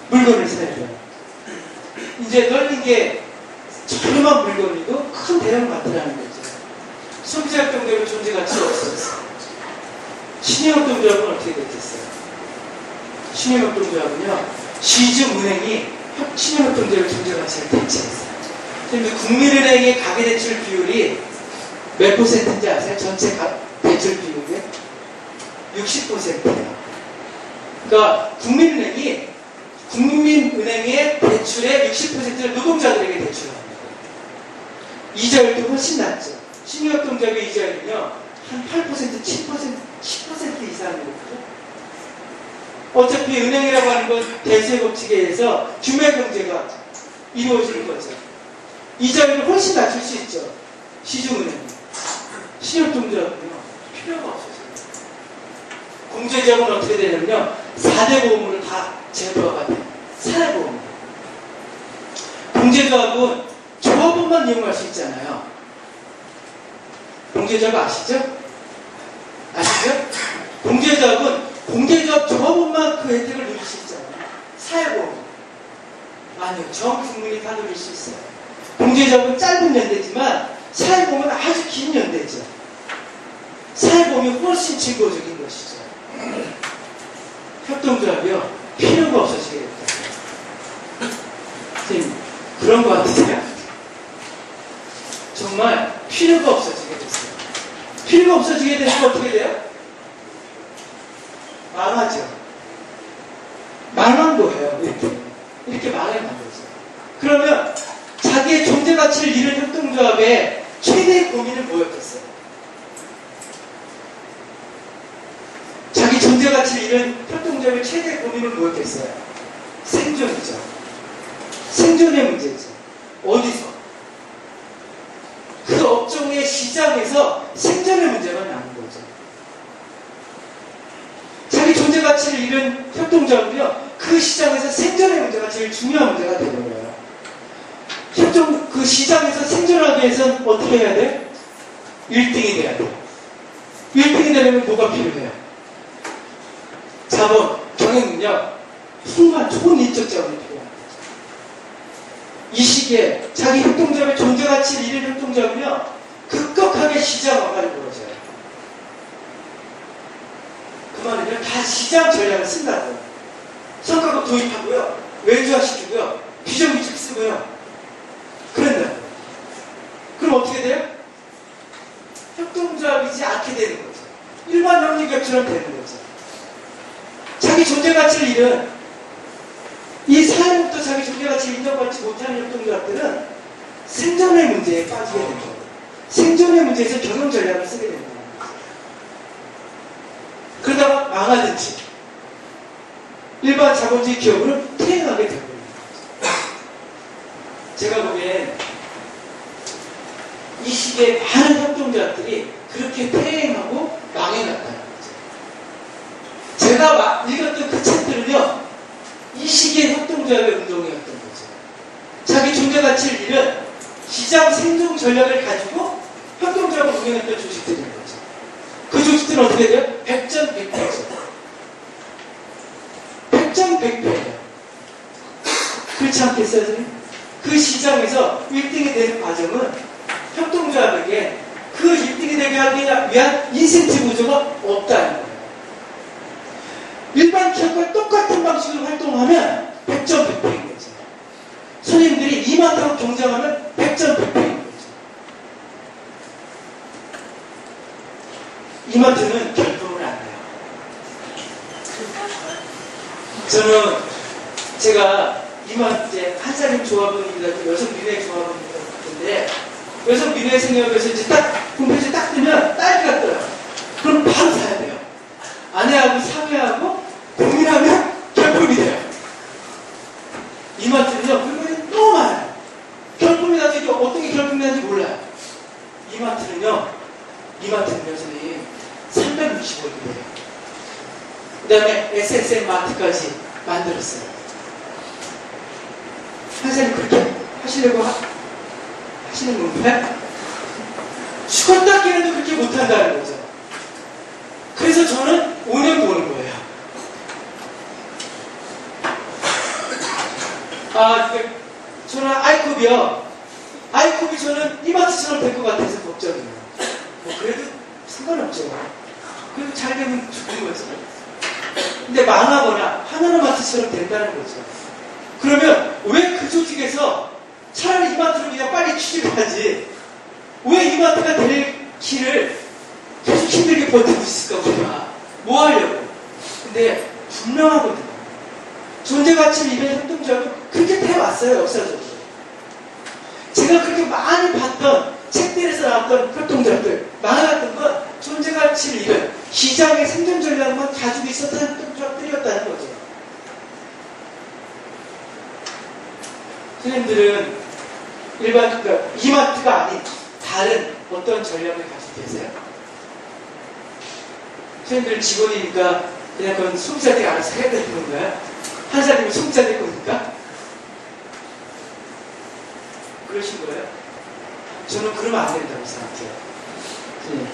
물건을 사요? 이제 널린 게 저렴한 물건이고 큰 대형 마트라는 거죠. 소비자협동조합의 존재 가치가 없어졌어요. 신용협동조합은 어떻게 됐겠어요? 신용협동조합은요, 시중은행이 신용협동조합의 존재가치를 대체했어요. 그런데 국민은행의 가계대출 비율이 몇 %인지 아세요? 전체 대출 비율이 60%예요. 그러니까 국민은행의 대출의 60%를 노동자들에게 대출합니다. 이자율도 훨씬 낮죠. 신용협동조합의 이자율은요, 한 8%, 7%, 10% 이상이거든요. 어차피 은행이라고 하는 건 대세 법칙에 의해서 규모 경제가 이루어지는 거죠. 이자율을 훨씬 낮출 수 있죠. 시중은행. 신용협동조합은요, 필요가 없어져요. 공제자금은 어떻게 되냐면요, 4대 보험으로 다 제도화가 돼요. 사회보험. 공제조합은 조합원만 이용할 수 있잖아요. 공제조합 아시죠? 아시죠? 공제조합 조합원만 그 혜택을 누릴 수 있잖아요. 사회보험. 아니요, 전 국민이 다 누릴 수 있어요. 공제조합은 짧은 연대지만 사회보험은 아주 긴 연대죠. 사회보험이 훨씬 증거적인 것이죠. 협동조합이요, 필요가 없어지게 됐다. 선생님, 그런 것 같으세요? 정말 필요가 없어지게 됐어요. 필요가 없어지게 되면 어떻게 돼요? 망하죠. 망한 거예요. 이렇게 망해만 거죠. 그러면 자기의 존재 가치를 잃은 협동조합의 최대의 고민은 뭐였겠어요? 자기 존재 가치를 잃은 협동조합의 최대의 고민은 뭐였겠어요? 생존이죠. 생존의 문제죠. 어디서? 그 업종의 시장에서 생존의 문제만 남은 거죠. 자기 존재 가치를 잃은 협동조합은요, 그 시장에서 생존의 문제가 제일 중요한 문제가 되는 거예요. 그 시장에서 생존하기 위해서는 어떻게 해야 돼? 1등이 돼야 돼요. 1등이 되려면 뭐가 필요해요? 자본, 경영능력, 풍부한 좋은 인적 자본이 필요합니다. 이 시기에 자기 협동조합의 존재 가치를 잃은 협동조합은요, 급격하게 시장화가 이루어져요. 그 말은요, 다 시장 전략을 쓴다고요. 성과급 도입하고요, 외주화시키고요, 비정규직 쓰고요. 그런다고요. 그럼 어떻게 돼요? 협동조합이지 않게 되는 거죠. 일반 협력업처럼 되는 거죠. 자기 존재 가치를 잃은 이 사회부터 자기 존재 가치를 인정받지 못하는 협동조합들은 생존의 문제에 빠지게 됩니다. 생존의 문제에서 경영 전략을 쓰게 됩니다. 그러다가 망하든지 일반 자본주의 기업으로 퇴행하게 되는 겁니다. 제가 보기엔 이 시기에 많은 협동조합들이 그렇게 퇴행하고 망해났다는 거죠. 제가 읽었던 그 책들은요, 이 시기의 협동조합의 운동이었던 거죠. 자기 존재 가치를 잃은 시장 생존 전략을 가지고 협동조합을 운영했던 조직들인 거죠. 그 조직들은 어떻게 돼요? 백전백패죠. 백전백패예요. 그렇지 않겠어요, 선생님? 그 시장에서 1등이 되는 과정은 협동조합에게 그 1등이 되게 하기 위한 인센티브 구조가 없다는 거예요. 일반 기업과 똑같은 방식으로 활동하면 백전백패인 거죠. 손님들이 이만큼 경쟁하면 백전백패인 거죠. 이마트는 결품을 안 해요. 저는 제가 이마트 한사림 조합원이라고 여성 민회 조합원인데 여성 민회 생협에서 이제 딱 홈페이지 딱 뜨면 딸기가 떠요. 그럼 바로 사야 돼요. 아내하고 상의하고 고민하면 결품이 돼요. 이마트는요, 물건이 너무 많아요. 결품이 나서 어떤 게 결품이 나는지 몰라요. 이마트는요, 선생님, 365일이에요. 그 다음에 SSM 마트까지 만들었어요. 선생님 그렇게 하시려고 하시는 건가요? 죽었다 깨어도 그렇게 못한다는 거죠. 그래서 저는 5년 보는 거예요. 저는 아이콥이요. 아이콥이 저는 이마트처럼 될 것 같아서 걱정이에요. 뭐 그래도 상관없죠. 그래도 잘 되면 좋은 거죠. 근데 망하거나 하나로마트처럼 된다는 거죠. 그러면 왜 그 조직에서 차라리 이마트로 그냥 빨리 취직을 하지 왜 이마트가 될 길을 계속 힘들게 버티고 있을까 우리가 뭐 하려고. 근데 분명하거든요. 존재가치를 잃은 협동조합은 그렇게 돼왔어요. 역사적으로. 제가 그렇게 많이 봤던 책들에서 나왔던 협동조합들 망해갔던 건 존재가치를 잃은 시장의 생존 전략만 가지고 있었던 협동조합들이었다는 거죠. 선생님들은 일반 그러니까 이마트가 아닌 다른 어떤 전략을 가지고 계세요? 선생님들은 직원이니까 그냥 그건 소비자들이 알아서 해야 되는 건가요? 한 사람이 소비자 될 겁니까? 그러신 거예요? 저는 그러면 안 된다고 생각해요. 네.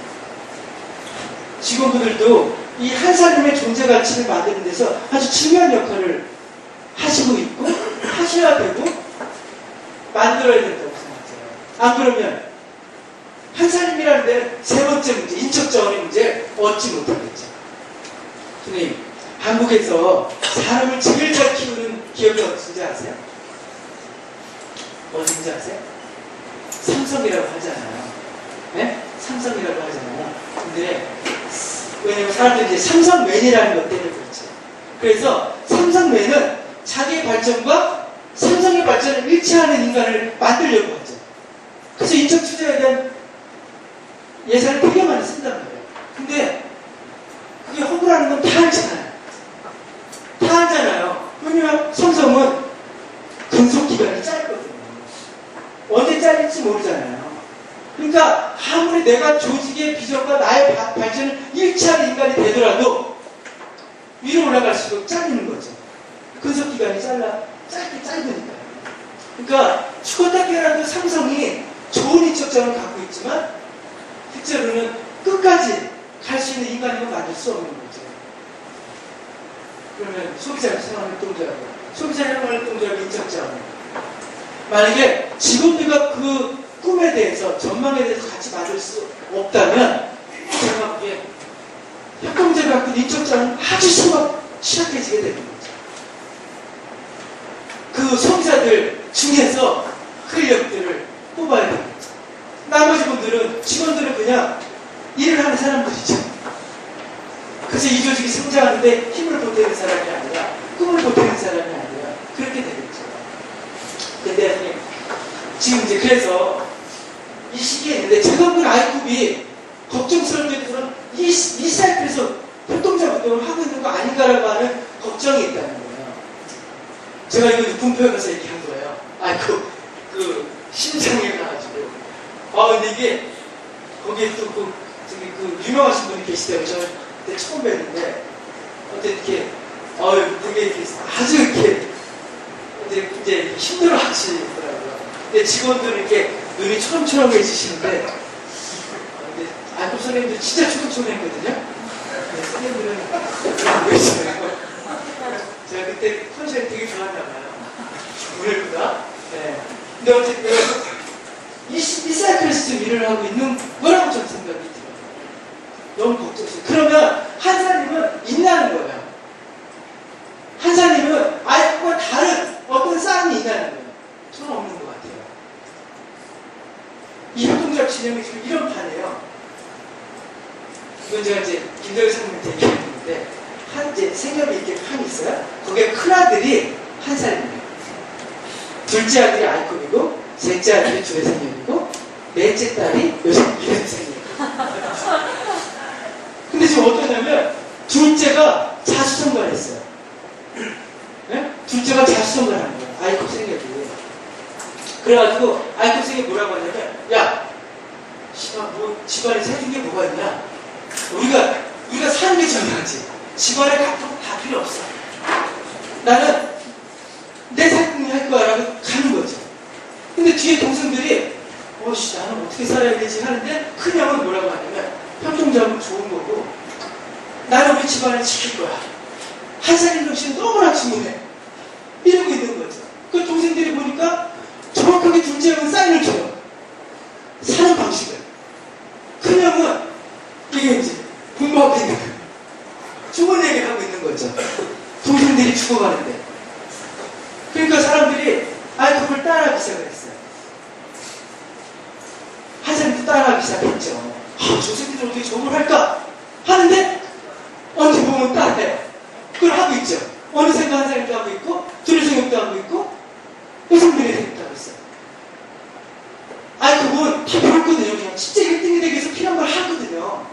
직원분들도 이 한 사람의 존재 가치를 만드는 데서 아주 중요한 역할을 하시고 있고 하셔야 되고 만들어야 된다고 생각해요. 안 그러면 한 사람이라는 데는 세 번째 문제, 인적 자원의 문제 얻지 못하겠죠. 선생님, 한국에서 사람을 제일 잘 키우는 기업이 어딘지 아세요? 어딘지 아세요? 삼성이라고 하잖아요. 네? 삼성이라고 하잖아요. 근데 왜냐면 사람들이 이제 삼성맨이라는 것 때문에 그렇죠. 그래서 삼성맨은 자기의 발전과 삼성의 발전을 일치하는 인간을 만들려고 하죠. 그래서 인적 투자에 대한 예산을 되게 많이 쓴단 말이에요. 근데 그게 허구라는 건 다 알잖아요. 다 알잖아요. 왜냐면 삼성은 근속기간이 짧거든요. 언제 잘릴지 모르잖아요. 그러니까 아무리 내가 조직의 비전과 나의 발전을 일치하는 인간이 되더라도 위로 올라갈수록 잘리는 거죠. 근속기간이 짧으니까요. 그러니까 죽었다 깨어나도 삼성이 좋은 인적자원을 갖고 있지만 실제로는 끝까지 갈 수 있는 인간을 만들 수 없는 거죠. 그러면 소비자 생활활동조합, 소비자 생활활동조합 인적자원. 만약에 직원들과 그 꿈에 대해서 전망에 대해서 같이 만들 수 없다면 제가 보기에 협동조합이 갖고 있는 인적자원은 아주 취약해지게 되는 거죠. 그 소비자들 중에서 그 인력들을 뽑아야 되는 거죠. 나머지 분들은 직원들은 그냥 일을 하는 사람들이죠. 그래서 이 조직이 성장하는데 힘을 보태는 사람이 아니라 꿈을 보태는 사람이 아니라 그렇게 되겠죠. 근데 지금 이제 그래서 이 시기에 있는데 제가 본 아이컵이 걱정스러운 데서는 이 사이클에서 활동자 운동을 하고 있는 거 아닌가라고 하는 걱정이 있다는 거예요. 제가 이거 분표에서 얘기한 거예요. 그 심장에 가가지고 근데 이게 거기에 또 저기 유명하신 분이 계시대요. 저 그때 처음 뵀는데 어때 이렇게 되게 이렇게 아주 이렇게 이제 힘들어 하시더라고요. 근데 직원들은 이렇게 눈이 초롱초롱해지시는데 아이컵 선생님들 진짜 초롱초롱했거든요. 선생님들은 왜 있어요? 제가 그때 컨셉 되게 좋았나 봐요. 그랬구나. 네. 근데 어쨌든 이 사이클에서 지금 일을 하고 있는 거라고 좀 생각이 들어요. 너무 걱정스러워요. 그러면 한사님은 있나는 거예요. 한사님은 아이컵과 다른 어떤 싸움이 있다는 거예요. 저는 없는 것 같아요. 이 협동조합 진영이 지금 이런 판이에요. 이건 제가 이제 김정일 선생님한테 얘기했는데 이제 생각이 이렇게 판이 있어요. 거기에 큰 아들이 한 살입니다. 둘째 아들이 아이컵이고 셋째 아들이 주례생년이고 넷째 딸이 요즘 이래생이에요. 근데 지금 어떠냐면 둘째가 자수성가했어요. 네? 둘째가 자수성가하는 거예요. 아이컵 생각이. 그래가지고 아이컵 생각이 뭐라고 하냐면 야 집안에 세준 게 뭐가 있냐. 우리가 사는 게 중요하지. 집안에 갖고 다 필요 없어. 나는 내 삶이 할 거야 라고 가는 거죠. 근데 뒤에 동생들이 나는 어떻게 살아야 되지 하는데 큰 형은 뭐라고 하냐면 협동조합은 좋은 거고 나는 우리 집안을 지킬 거야. 한 살인 정신은 너무나 중요해. 이러고 있는 거죠. 그 동생들이 보니까 정확하게 둘째 형은 사인을 줘요. 사는 방식을. 큰 형은 이게 이제 공부하고 있는 거예요. 좋은 얘기를 하고 있는 거죠. 그걸 따라하기 시작을 했어요. 한사람도 따라하기 시작했죠. 저 새끼들 어떻게 저걸 할까? 하는데 언제 보면 따라해요. 그걸 하고 있죠. 어느 생각 한 사람도 하고 있고, 둘의 생각도 하고 있고, 여성들의 생각도 하고 있어요. 그건 다 배웠거든요. 그냥 진짜 1등이 되기 위해서 필요한 걸 하거든요.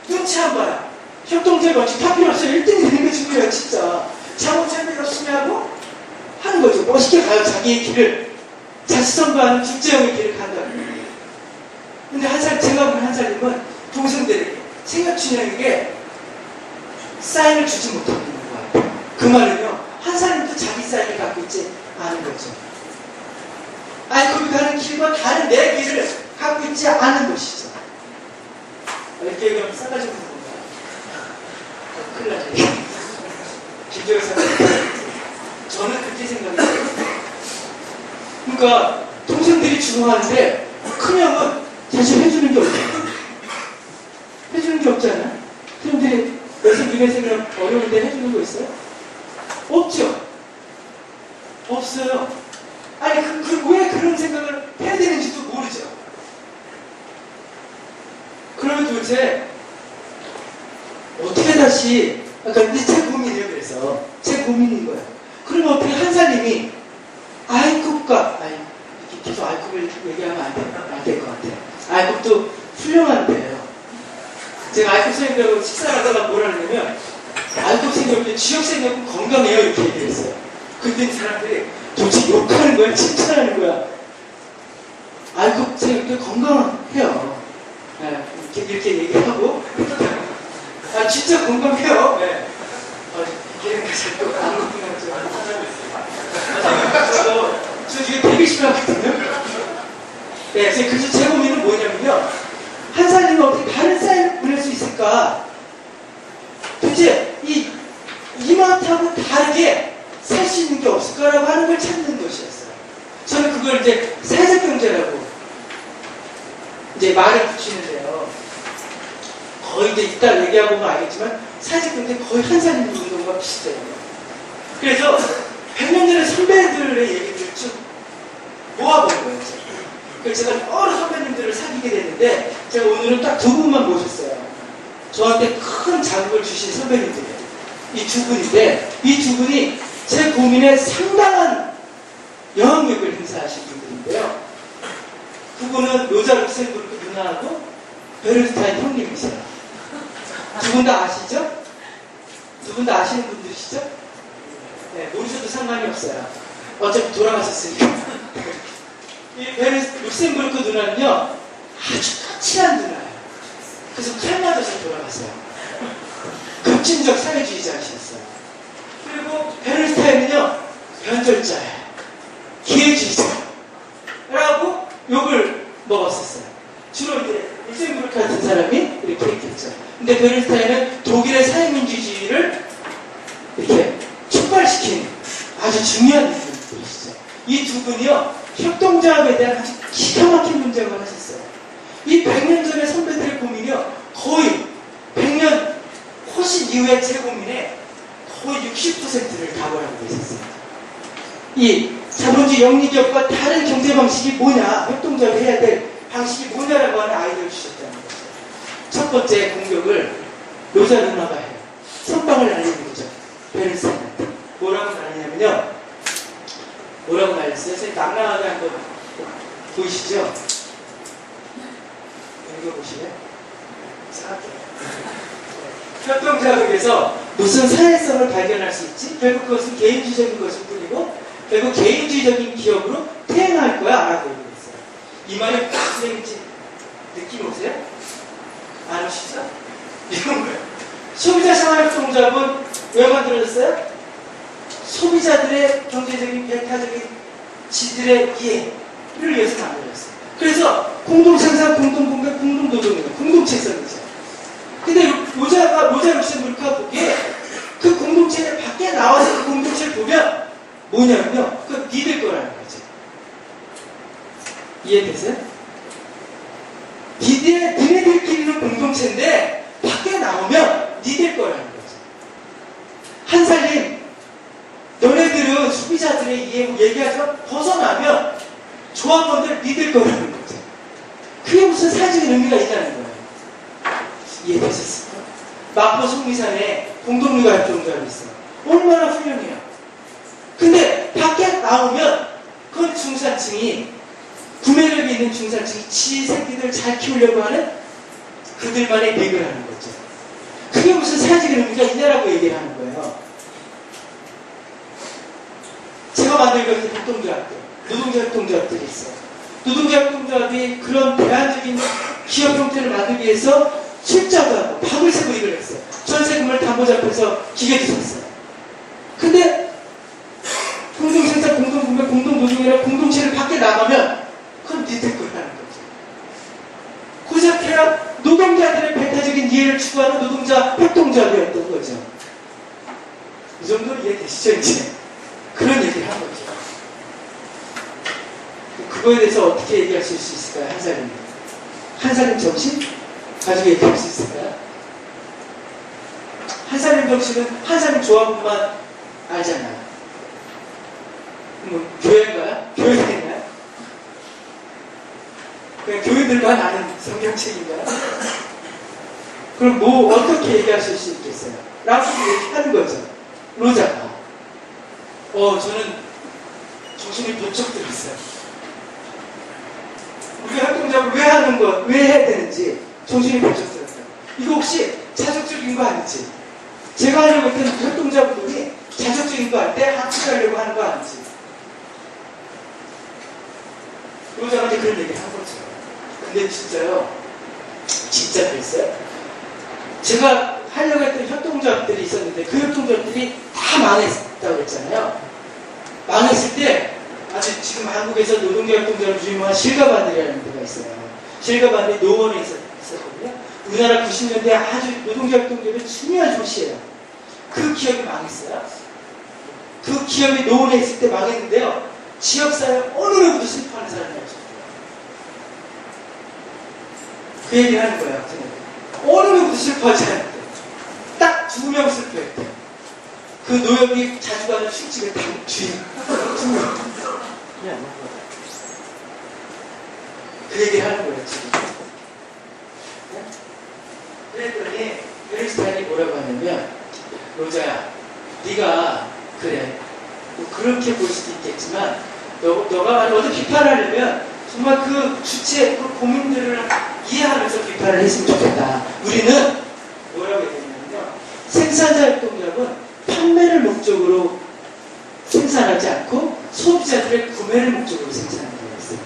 눈치 안 봐요. 협동조합 원칙 다 필요 없어요. 1등이 되는 게 중요해요, 진짜. 자원차별 열심히 하고 하는 거죠. 멋있게 가요, 자기의 길을. 자치선거하는 김재영의 길을 간다는 거예요. 근데 제가 본 한살님은 동생들에게, 생각춘향에게 사인을 주지 못하고 있는 거예요. 그 말은요, 한살님도 자기 사인을 갖고 있지 않은 거죠. 거기 가는 길과 다른 내 길을 갖고 있지 않은 것이죠. 이렇게 얘기하면 싸가지 없는 건가요? 큰일 나죠. 김재영 사람. 저는 그렇게 생각해요. 그러니까 동생들이 중요한데 큰형은 대신 해주는 게 없잖아요. 해주는 게 없잖아요. 형들이 여기서 니네 생각 어려운데 해주는 거 있어요? 없죠. 없어요. 왜 그런 생각을 해야 되는지도 모르죠. 그러면 도대체 어떻게 다시 이제 제 고민이에요. 그래서 제 고민인 거예요. 그러면 어떻게 한사님이 아이컵과 이렇게 계속 아이컵을 얘기하면 안 될 것 같아요. 아이컵도 훌륭한데요. 제가 아이컵 생각하고 식사를 하다가 뭐라 하냐면 아이컵 생각하면 지역 생각은 건강해요 이렇게 얘기했어요. 근데 사람들이 도대체 욕하는 거야? 칭찬하는 거야? 아이컵 생각도 건강해요. 이렇게 얘기하고 진짜 건강해요. 이런 거 자꾸 안 건강하죠. 저 이게 되게 싫어하거든요. 그래서 제 고민은 뭐냐면요. 한사님은 어떻게 다른 사인을 보낼 수 있을까? 도대체 이마트하고 다르게 살 수 있는 게 없을까라고 하는 걸 찾는 것이었어요. 저는 그걸 이제 사회적 경제라고 이제 말을 붙이는데요. 거의 이제 이따 얘기하고 보면 알겠지만 사회적 경제 거의 한사님 운동과 비슷해요. 그래서 100년 전에 선배들의 얘기를 쭉 모아본 거예요. 그래서 제가 여러 선배님들을 사귀게 됐는데 제가 오늘은 딱 두 분만 모셨어요. 저한테 큰 자극을 주신 선배님들이에요. 이 두 분인데 이 두 분이 제 고민에 상당한 영향력을 행사하신 분들인데요. 두 분은 로자 룩셈부르크 누나하고 베른스타인 형님이세요. 두 분 다 아시죠? 두 분 다 아시는 분들이시죠? 모르셔도 상관이 없어요. 어차피 돌아가셨으니까. 이 룩셈부르크 누나는요, 아주 까칠한 누나예요. 그래서 칼 맞아서 돌아가세요. 급진적 사회주의자이셨어요. 그리고 베른스타인은요, 변절자예요. 기회주의자라고 욕을 먹었었어요. 주로 이제 룩셈부르크 같은 사람이 이렇게 했겠죠. 근데 베른스타인은 독일의 사회민주주의를 이렇게 촉발시킨 아주 중요한 분들이시죠. 이 두 분이요, 협동조합에 대한 아주 기가 막힌 문장을 하셨어요. 이 100년 전의 선배들의 고민이요, 거의 100년 훨씬 이후에 제 고민에 거의 60%를 각오하고 있었어요. 이 자본주의 영리기업과 다른 경제 방식이 뭐냐, 협동조합을 해야 될 방식이 뭐냐라고 하는 아이디어를 주셨다는 거죠. 첫 번째 공격을 로자 누나가 해요. 선빵을 날리는 거죠. 베른스타인한테. 뭐라고 날리냐면요. 뭐라고 날렸어요? 선생님 낭낭하게 한번 보이시죠? 읽어보시면 협동조합에서 무슨 사회성을 발견할 수 있지? 결국 그것은 개인주의적인 것일 뿐이고 결국 개인주의적인 기업으로 퇴행할 거야 라고 얘기했어요. 이 말이 무슨 얘기인지 느낌 오세요? 안 오시죠? 이런 거예요. 소비자생활협동조합은 왜 만들어졌어요? 소비자들의 경제적인 배타적인 지들의 이해를 위해서 만들어졌어요. 그래서 공동생산, 공동공급, 공동노동이에요. 공동체성이죠. 근데 로자 룩셈부르크가 보기에 그 공동체 밖에 나와서 그 공동체를 보면 뭐냐면요, 그 니들 거라는 거죠. 이해되세요? 니네들끼리는 공동체인데 밖에 나오면 니들 거라는 거죠. 한살님 너네들은 소비자들의 얘기하지만 벗어나면 조합원들 믿을 거라는 거죠. 그게 무슨 사회적인 의미가 있다는 거예요. 이해되셨을까? 마포 속리산에 공동육아협동조합이 있어요. 얼마나 훌륭해요. 근데 밖에 나오면 그건 중산층이, 구매력이 있는 중산층이 지 새끼들 잘 키우려고 하는 그들만의 맥을 하는 거죠. 그게 무슨 사회적인 의미가 있냐라고 얘기를 하는 거예요. 제가 만들고 있는 협동조합들, 노동자협동조합들이 있어요. 노동자협동조합이 그런 대안적인 기업 형태를 만들기 위해서 실자도 하고 밥을 세고 일을 했어요. 전세금을 담보잡혀서 기계도 샀어요. 근데 공동생산, 공동구매, 공동노동이라 공동체를 밖에 나가면 그건 니들 거라는 거죠. 고작 해야 노동자들의 배타적인 이해를 추구하는 노동자 협동조합이었던 거죠. 이 정도로 이해되시죠, 이제? 그런 얘기를 한 거죠. 그거에 대해서 어떻게 얘기하실 수 있을까요, 한사님? 한사님 정신? 가지고 얘기할 수 있을까요? 한사님 정신은 한사님 조합만 알잖아요. 뭐, 교회인가요? 교회인가요? 그냥 교인들만 아는 성경책인가요? 그럼 뭐, 어떻게 얘기하실 수 있겠어요? 라고 얘기하는 거죠. 로자가. 저는 정신이 번쩍 들었어요. 우리 활동작을 왜 하는 거, 왜 해야 되는지 정신이 번쩍 들었어요. 이거 혹시 자족적인 거 아니지? 제가 하려고 했던 활동자분들이 자족적인 거 할 때 합치하려고 하는 거 아니지? 로자가 이제 그런 얘기를 한 거죠. 근데 진짜요, 진짜 그랬어요? 제가 하려고 했던 협동조합들이 있었는데 그 협동조합들이 다 망했다고 했잖아요. 망했을 때 아주 지금 한국에서 노동자협동조합을 유명한 실가반들이라는 데가 있어요. 실가반들이 노원에 있었거든요. 우리나라 90년대에 아주 노동자협동조합의 중요한 도시예요. 그 기업이 망했어요. 그 기업이 노원에 있을 때 망했는데요. 지역사회 어느 누구도 슬퍼하는 사람이 없었어요. 그 얘기를 하는 거예요. 어느 누구도 슬퍼하지 않았대. 딱 2명 슬퍼했대. 그 노역이 자주 가는 술집의 주인. 2명. 그 얘기를 하는 거예요, 지금. 그랬더니 에르스타인이 뭐라고 하냐면, 로자야, 네가 그래, 뭐 그렇게 볼 수도 있겠지만 너가 어디 비판하려면 정말 그 주체, 그 고민들을 이해하면서 비판을 했으면 좋겠다. 우리는 뭐라고 해야 되냐면요, 생산자협동조합은 판매를 목적으로 생산하지 않고 소비자들의 구매를 목적으로 생산하는 거였어요.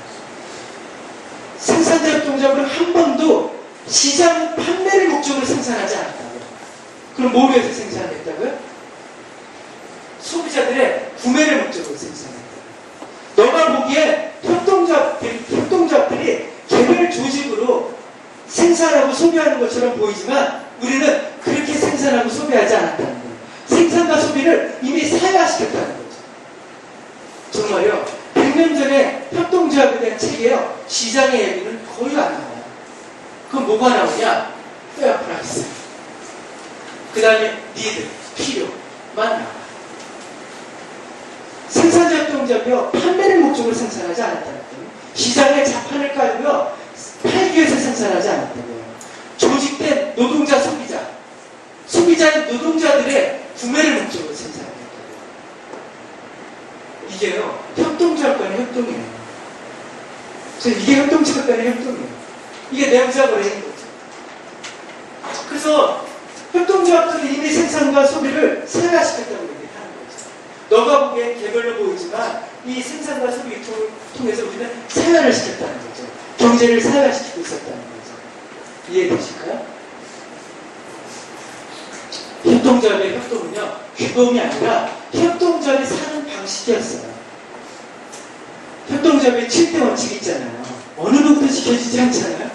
생산자협동조합은 한 번도 시장 판매를 목적으로 생산하지 않았다고요. 그럼 뭘 위해서 생산했다고요? 소비자들의 구매를 목적으로 생산했다. 너가 보기에 협동조합들이 개별 조직으로 생산하고 소비하는 것처럼 보이지만 우리는 그렇게 생산하고 소비하지 않았다는 거예요. 생산과 소비를 이미 사회화시켰다는 거죠. 정말요. 100년 전에 협동조합에 대한 책이에요. 시장의 얘기는 거의 안 나와요. 그럼 뭐가 나오냐? 페어 프라이스. 그 다음에 니드, 필요만 나와요. 생산자협동조합이요, 판매를 목적으로 생산하지 않았다는 거예요. 시장에 자판을 깔고요, 팔기 위해서 생산하지 않았다고요. 조직된 노동자, 소비자인 노동자들의 구매를 목적으로 생산했다고요. 이게요, 협동조합 간의 협동이에요. 이게 협동조합 간의 협동이에요. 이게 내부자거래인 거죠. 그래서 협동조합들이 이미 생산과 소비를 사회화시켰다고 얘기를 하는 거죠. 너가 보기엔 개별로 보이지만 이 생산과 소비 유통을 통해서 우리는 사회화를 시켰다는 거죠. 경제를 사회화시키고 있었다는 거죠. 이해되실까요? 협동조합의 협동은요, 규범이 아니라 협동조합이 사는 방식이었어요. 협동조합의 7대 원칙이 있잖아요. 어느 누구도 지켜지지 않잖아요.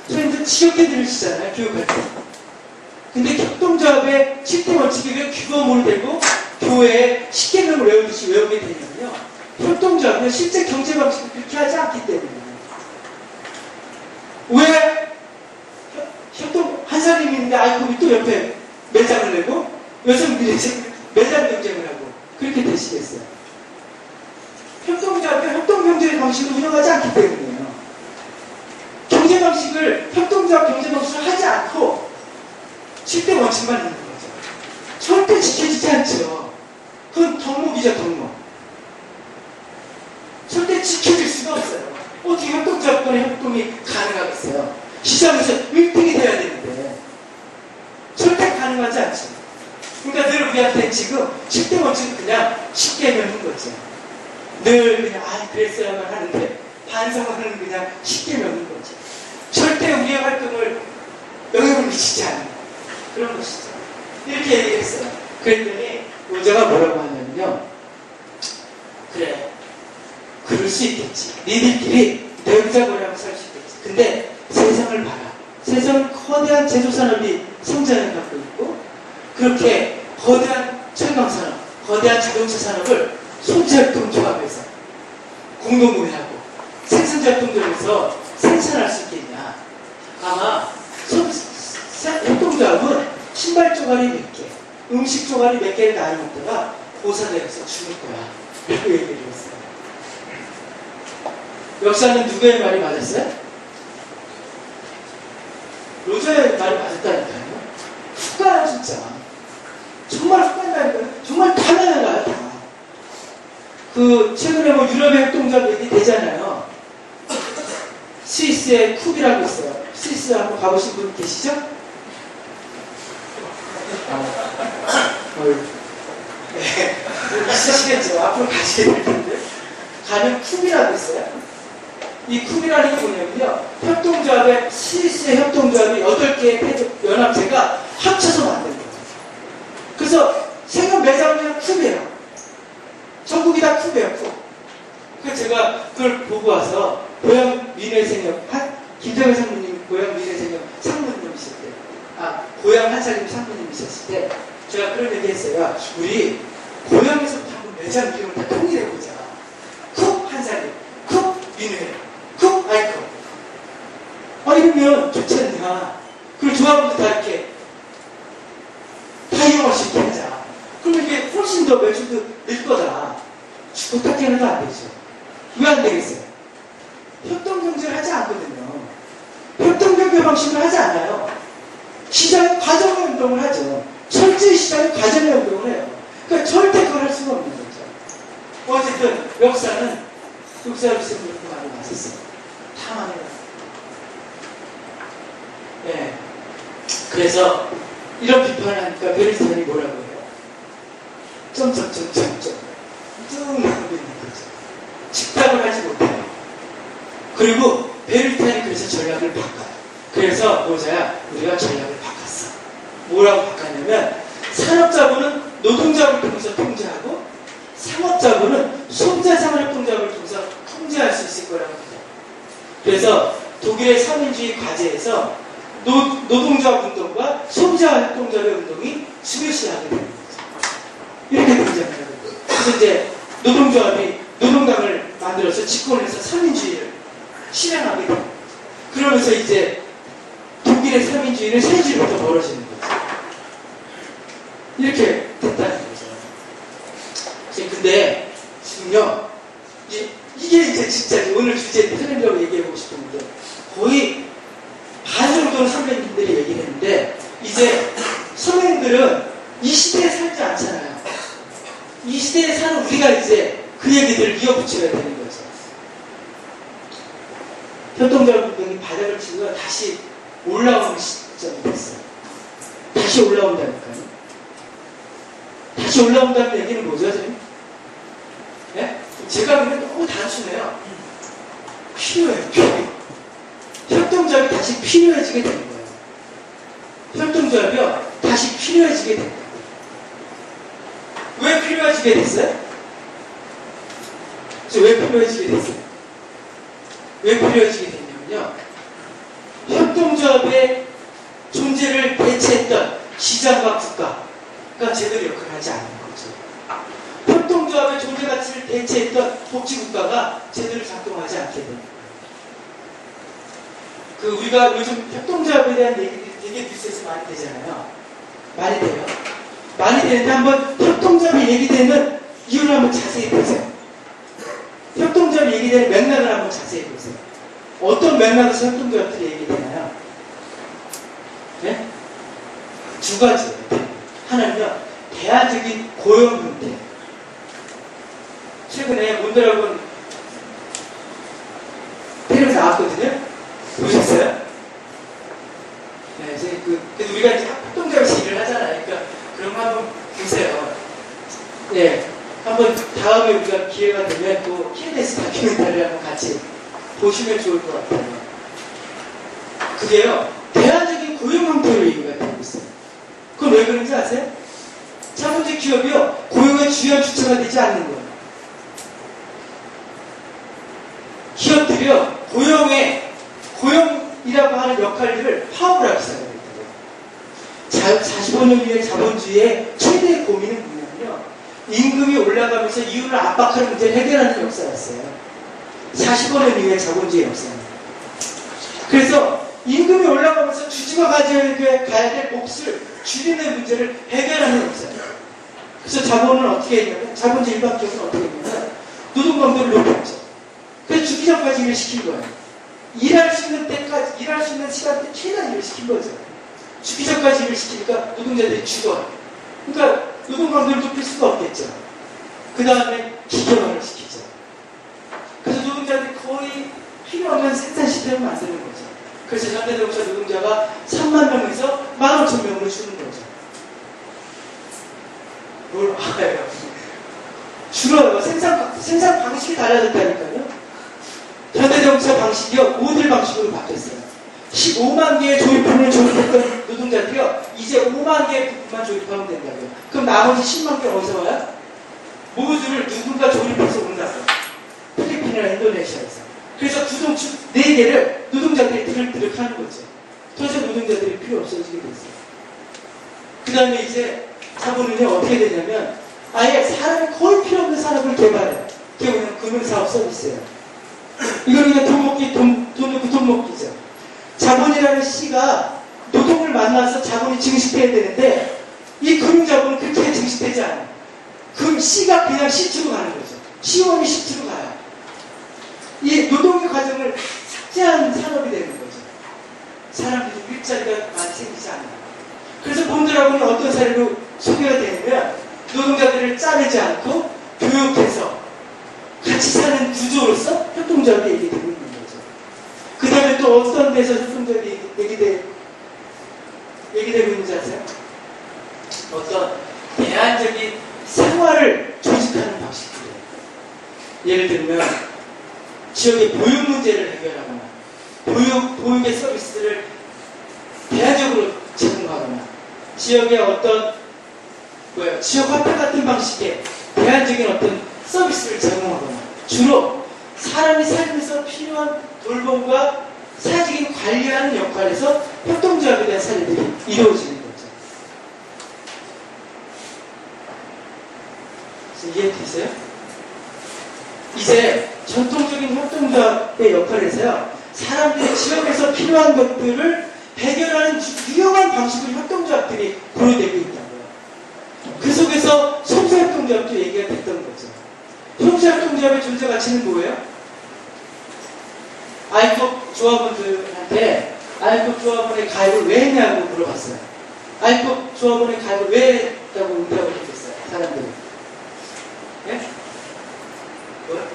선생님들 지역회 들으시잖아요, 교육할 때. 근데 협동조합의 7대 원칙이 왜 규범으로 되고 교회에 10개명을 외우듯이 외우게 되냐면요, 협동조합은 실제 경제 방식을 그렇게 하지 않기 때문이에요. 왜 한사님이 있는데 아이콘이 또 옆에 매장을 내고 여성들이 매장 경쟁을 하고 그렇게 되시겠어요? 협동조합이 협동경제 방식을 운영하지 않기 때문이에요. 경제 방식을, 협동조합 경제 방식을 하지 않고 7대 원칙만 있는 거죠. 절대 지켜지지 않죠. 그건 덕목이죠, 덕목. 절대 지켜질 수가 없어요. 어떻게 협동조합 간의 협동이 가능하겠어요? 시장에서 1등이 돼야 되는데 절대 가능하지 않죠. 그러니까 늘 우리한테 지금 10대 원칙은 그냥 쉽게 배우는 거죠. 늘 그냥 그랬어야만 하는데 반성하는 그냥 쉽게 배우는 거죠. 절대 우리의 활동을 영향을 미치지 않는 그런 것이죠. 이렇게 얘기했어요. 그랬더니 노자가 뭐라고 하냐면요. 그래, 그럴 수 있겠지. 니들끼리 내부자고라고 살 수 있겠지. 근데 세상을 봐라. 세상은 거대한 제조산업이 성장해가고 있고 그렇게 거대한 철강산업, 거대한 자동차 산업을 소비자협동조합에서 공동구매하고 생산자협동조합에서 생산할 수 있겠냐. 아마 협동조합은 신발 쪼가리 몇 개, 음식 쪼가리 몇 개를 나눠 먹다가 고사되어서 죽을 거야. 이렇게 얘기를 했어요. 역사는 누구의 말이 맞았어요? 로저의 말이 맞았다니까요. 훅가요 진짜. 정말 훅간다니까요. 정말 다 나가요 다. 그 최근에 뭐 유럽의 협동조합 얘기 되잖아요. 스위스의 쿱이라고 있어요. 스위스 한번 가보신 분 계시죠? 네. 있으시겠죠. 앞으로 가시게 될 텐데. 가면 쿱이라고 있어요. 이 쿱이라는 게 뭐냐면요. 협동조합의, 스위스의 협동조합이 8개의 연합체가 합쳐서 만든 거예요. 그래서 생각 매장은 쿱이에요. 전국이 다 쿱이에요, 쿱. 그래서 제가 그걸 보고 와서 고향 민회생협, 김정일 상무님 고향 민회생협 상무님이실 때, 고향 한살림 상무님이셨을 때, 제가 그런 얘기 했어요. 우리 고향에서부터 한번 매장 이름을 다 통일해보자. 쿱 한살림, 쿱 민회, 쿱 아이콘. 이러면 좋지 않냐. 그리고 조합원들 다 이렇게 다 이용할 수 있게 하자. 그러면 이게 훨씬 더 매출도 늘 거다. 부탁해는 안 되죠. 왜 안 되겠어요? 협동경제를 하지 않거든요. 협동경제 방식을 하지 않아요. 시장의 과정의 운동을 하죠. 철저히 시장의 과정의 운동을 해요. 그러니까 절대 그걸 할 수가 없는 거죠. 어쨌든 역사는 역사를 쓰는 분들 많이 맞았어요. 다 많이 맞았어요. 네. 그래서 이런 비판을 하니까 베르스탄이 뭐라고 해요? 점점점점점 쭉 나오고 있는 거죠. 집답을 하지 못해요. 그리고 베르스탄이 그래서 전략을 바꿔요. 그래서 노자야 우리가 전략을 바꿨어. 뭐라고 바꿨냐면 산업자본은 노동자를 통해서 통제하고 상업자본은 소비자산업협동조합을 통해서 통제할 수 있을 거라고 해요. 그래서 독일의 사민주의 과제에서 노동조합 운동과 소비자협동조합의 운동이 중요시하게 되는 거죠. 이렇게 등장을 하는 거예요. 그래서 이제 노동조합이 노동당을 만들어서 집권해서 사민주의를 실행하게 됩니다. 그러면서 이제 독일의 사민주의는 세주로부터 벌어지는 거죠. 이렇게 됐다는 거죠. 근데 지금요, 이게 이제 진짜 오늘 주제에 트렌드라고 얘기해보고 싶은데 거의 반 정도는 선배님들이 얘기를 했는데 이제 선배님들은 이 시대에 살지 않잖아요. 이 시대에 사는 우리가 이제 그 얘기들을 이어붙여야 되는 거죠. 협동조합 운동이 바닥을 치고 다시 올라오는 시점이 됐어요. 다시 올라온다니까요. 다시 올라온다는 얘기는 뭐죠, 선생님? 네? 제가 보면 너무 단순해요. 필요해요, 필요해. 협동조합이 다시 필요해지게 되는 거예요. 협동조합이요, 다시 필요해지게 됩니다. 왜 필요해지게 됐어요? 왜 필요해지게 됐어요? 왜 필요해지게 됐냐면요. 협동조합의 존재를 대체했던 시장과 국가가 제대로 역할을 하지 않는 거죠. 협동조합의 존재 가치를 대체했던 복지국가가 제대로 작동하지 않게 됩니다. 우리가 요즘 협동조합에 대한 얘기들이 되게 뉴스에서 많이 되잖아요. 많이 돼요. 많이 되는데 한번 협동조합이 얘기되는 이유를 한번 자세히 보세요. 협동조합이 얘기되는 맥락을 한번 자세히 보세요. 어떤 맥락에서 협동조합들이 얘기되나요? 네? 두 가지예요. 하나는요, 대안적인 고용 형태. 최근에 몬드라곤 텔레비전 나왔거든요? 보셨어요? 네, 이제 그래도 우리가 이제 협동조합에서 일을 하잖아요. 그러니까 그런 거 한번 보세요. 네, 한번 다음에 우리가 기회가 되면 또 KBS 다큐멘터리를 한번 같이 보시면 좋을 것 같아요. 그게요, 대안적인 고용 형태로 얘기가 되고 있어요. 그건 왜 그런지 아세요? 자본주의 기업이요, 고용의 주요 주체가 되지 않는 거예요. 기업들이요, 고용이라고 하는 역할들을 파업을 하기 시작합니다. 45년 뒤에 자본주의의 최대의 고민은 뭐냐면요, 임금이 올라가면서 이윤을 압박하는 문제를 해결하는 역사였어요. 45년 이후의 자본주의 역사입니다. 그래서 임금이 올라가면서 주주가 가야 될 몫을 줄이는 문제를 해결하는 역사예요. 그래서 자본은 어떻게 했냐면, 자본주의 일반 기업은 어떻게 했냐면 노동 강도를 높였죠. 그래서 죽기 전까지 일을 시킨 거예요. 일할 수 있는 때까지, 일할 수 있는 시간대 최대한 일을 시킨 거죠. 죽기 전까지 일을 시키니까 노동자들이 죽어요. 그러니까 노동 강도를 높일 수가 없겠죠. 그 다음에 기계화를 시키죠. 그래서 노동자들이 거의 필요 없는 생산 시스템을 만드는 거죠. 그래서 현대자동차 노동자가 3만 명에서 15,000명으로 주는 거죠. 뭘 알아요? 줄어요. 생산 방식이 달라졌다니까요. 현대자동차 방식이요, 모듈 방식으로 바뀌었어요. 15만 개의 조립품을 조립했던 노동자들이요, 이제 5만 개의 부품만 조립하면 된다고요. 그럼 나머지 10만 개 어디서 와요? 모듈을 누군가 조립해서 온다고요. 필리핀이나 인도네시아에서. 그래서 구동축 4개를 노동자들이 드륵드륵 하는 거죠. 그래서 노동자들이 필요 없어지게 됐어요. 그 다음에 이제 자본은요, 어떻게 되냐면, 아예 사람이 거의 필요 없는 산업을 개발해요. 그게 뭐냐면 금융사업 서비스예요. 이거는 그냥 돈 넣고 돈 먹기죠. 자본이라는 C가 노동을 만나서 자본이 증식돼야 되는데, 이 금융자본은 그렇게 증식되지 않아요. C가 그냥 C2로 가는 거죠. C1이 C2로 가요. 이 노동의 과정을 삭제한 산업이 되는 거죠. 사람들이 일자리가 많이 생기지 않아요. 그래서 몬드라곤이 어떤 사례로 소개가 되냐면, 노동자들을 자르지 않고 교육해서 같이 사는 구조로서 협동조합이 얘기되고 있는 거죠. 그 다음에 또 어떤 데서 협동조합이 얘기되고 있는지 아세요? 어떤 대안적인 생활을 조직하는 방식이에요. 예를 들면 지역의 보육 문제를 해결하거나 보육의 서비스를 대안적으로 제공하거나 지역의 어떤 지역 화폐 같은 방식의 대안적인 어떤 서비스를 제공하거나 주로 사람이 살면서 필요한 돌봄과 사회적인 관리하는 역할에서 협동조합에 대한 사례들이 이루어지는 거죠. 이해되세요? 이제 전통적인 협동조합의 역할에서요, 사람들이 지역에서 필요한 것들을 해결하는 유용한 방식으로 협동조합들이 고려되고 있다고요. 그 속에서 소수협동조합도 얘기가 됐던 거죠. 소수협동조합의 존재 가치는 뭐예요? 아이컵 조합원들한테 아이컵 조합원의 가입을 왜 했냐고 물어봤어요. 아이컵 조합원의 가입을 왜 했다고 응답을 해줬어요, 사람들이. 예? 뭐요?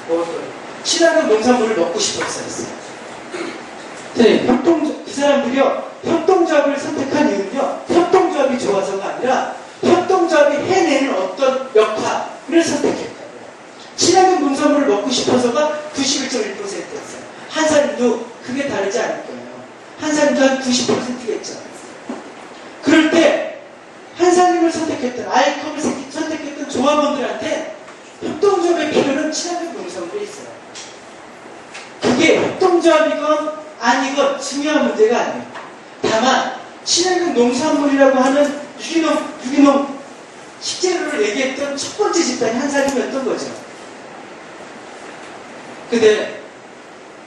네? 친환경 농산물을 먹고 싶어서 했어요. 그 사람들이요, 협동조합을 선택한 이유는요, 협동조합이 좋아서가 아니라 협동조합이 해내는 어떤 역할을 선택했다고요. 친환경 농산물을 먹고 싶어서가 91.1%였어요. 한사님도 그게 다르지 않을 거예요. 한사님도 한 90%겠죠. 그럴 때 한사님을 선택했던, 아이컵을 선택했던 조합원들한테 협동조합의 필요는 친환경 농산물이 있어요. 그게 협동조합이건 아니건 중요한 문제가 아니에요. 다만 친환경 농산물이라고 하는 유기농 식재료를 얘기했던 첫 번째 집단이 한사님이었던 거죠. 근데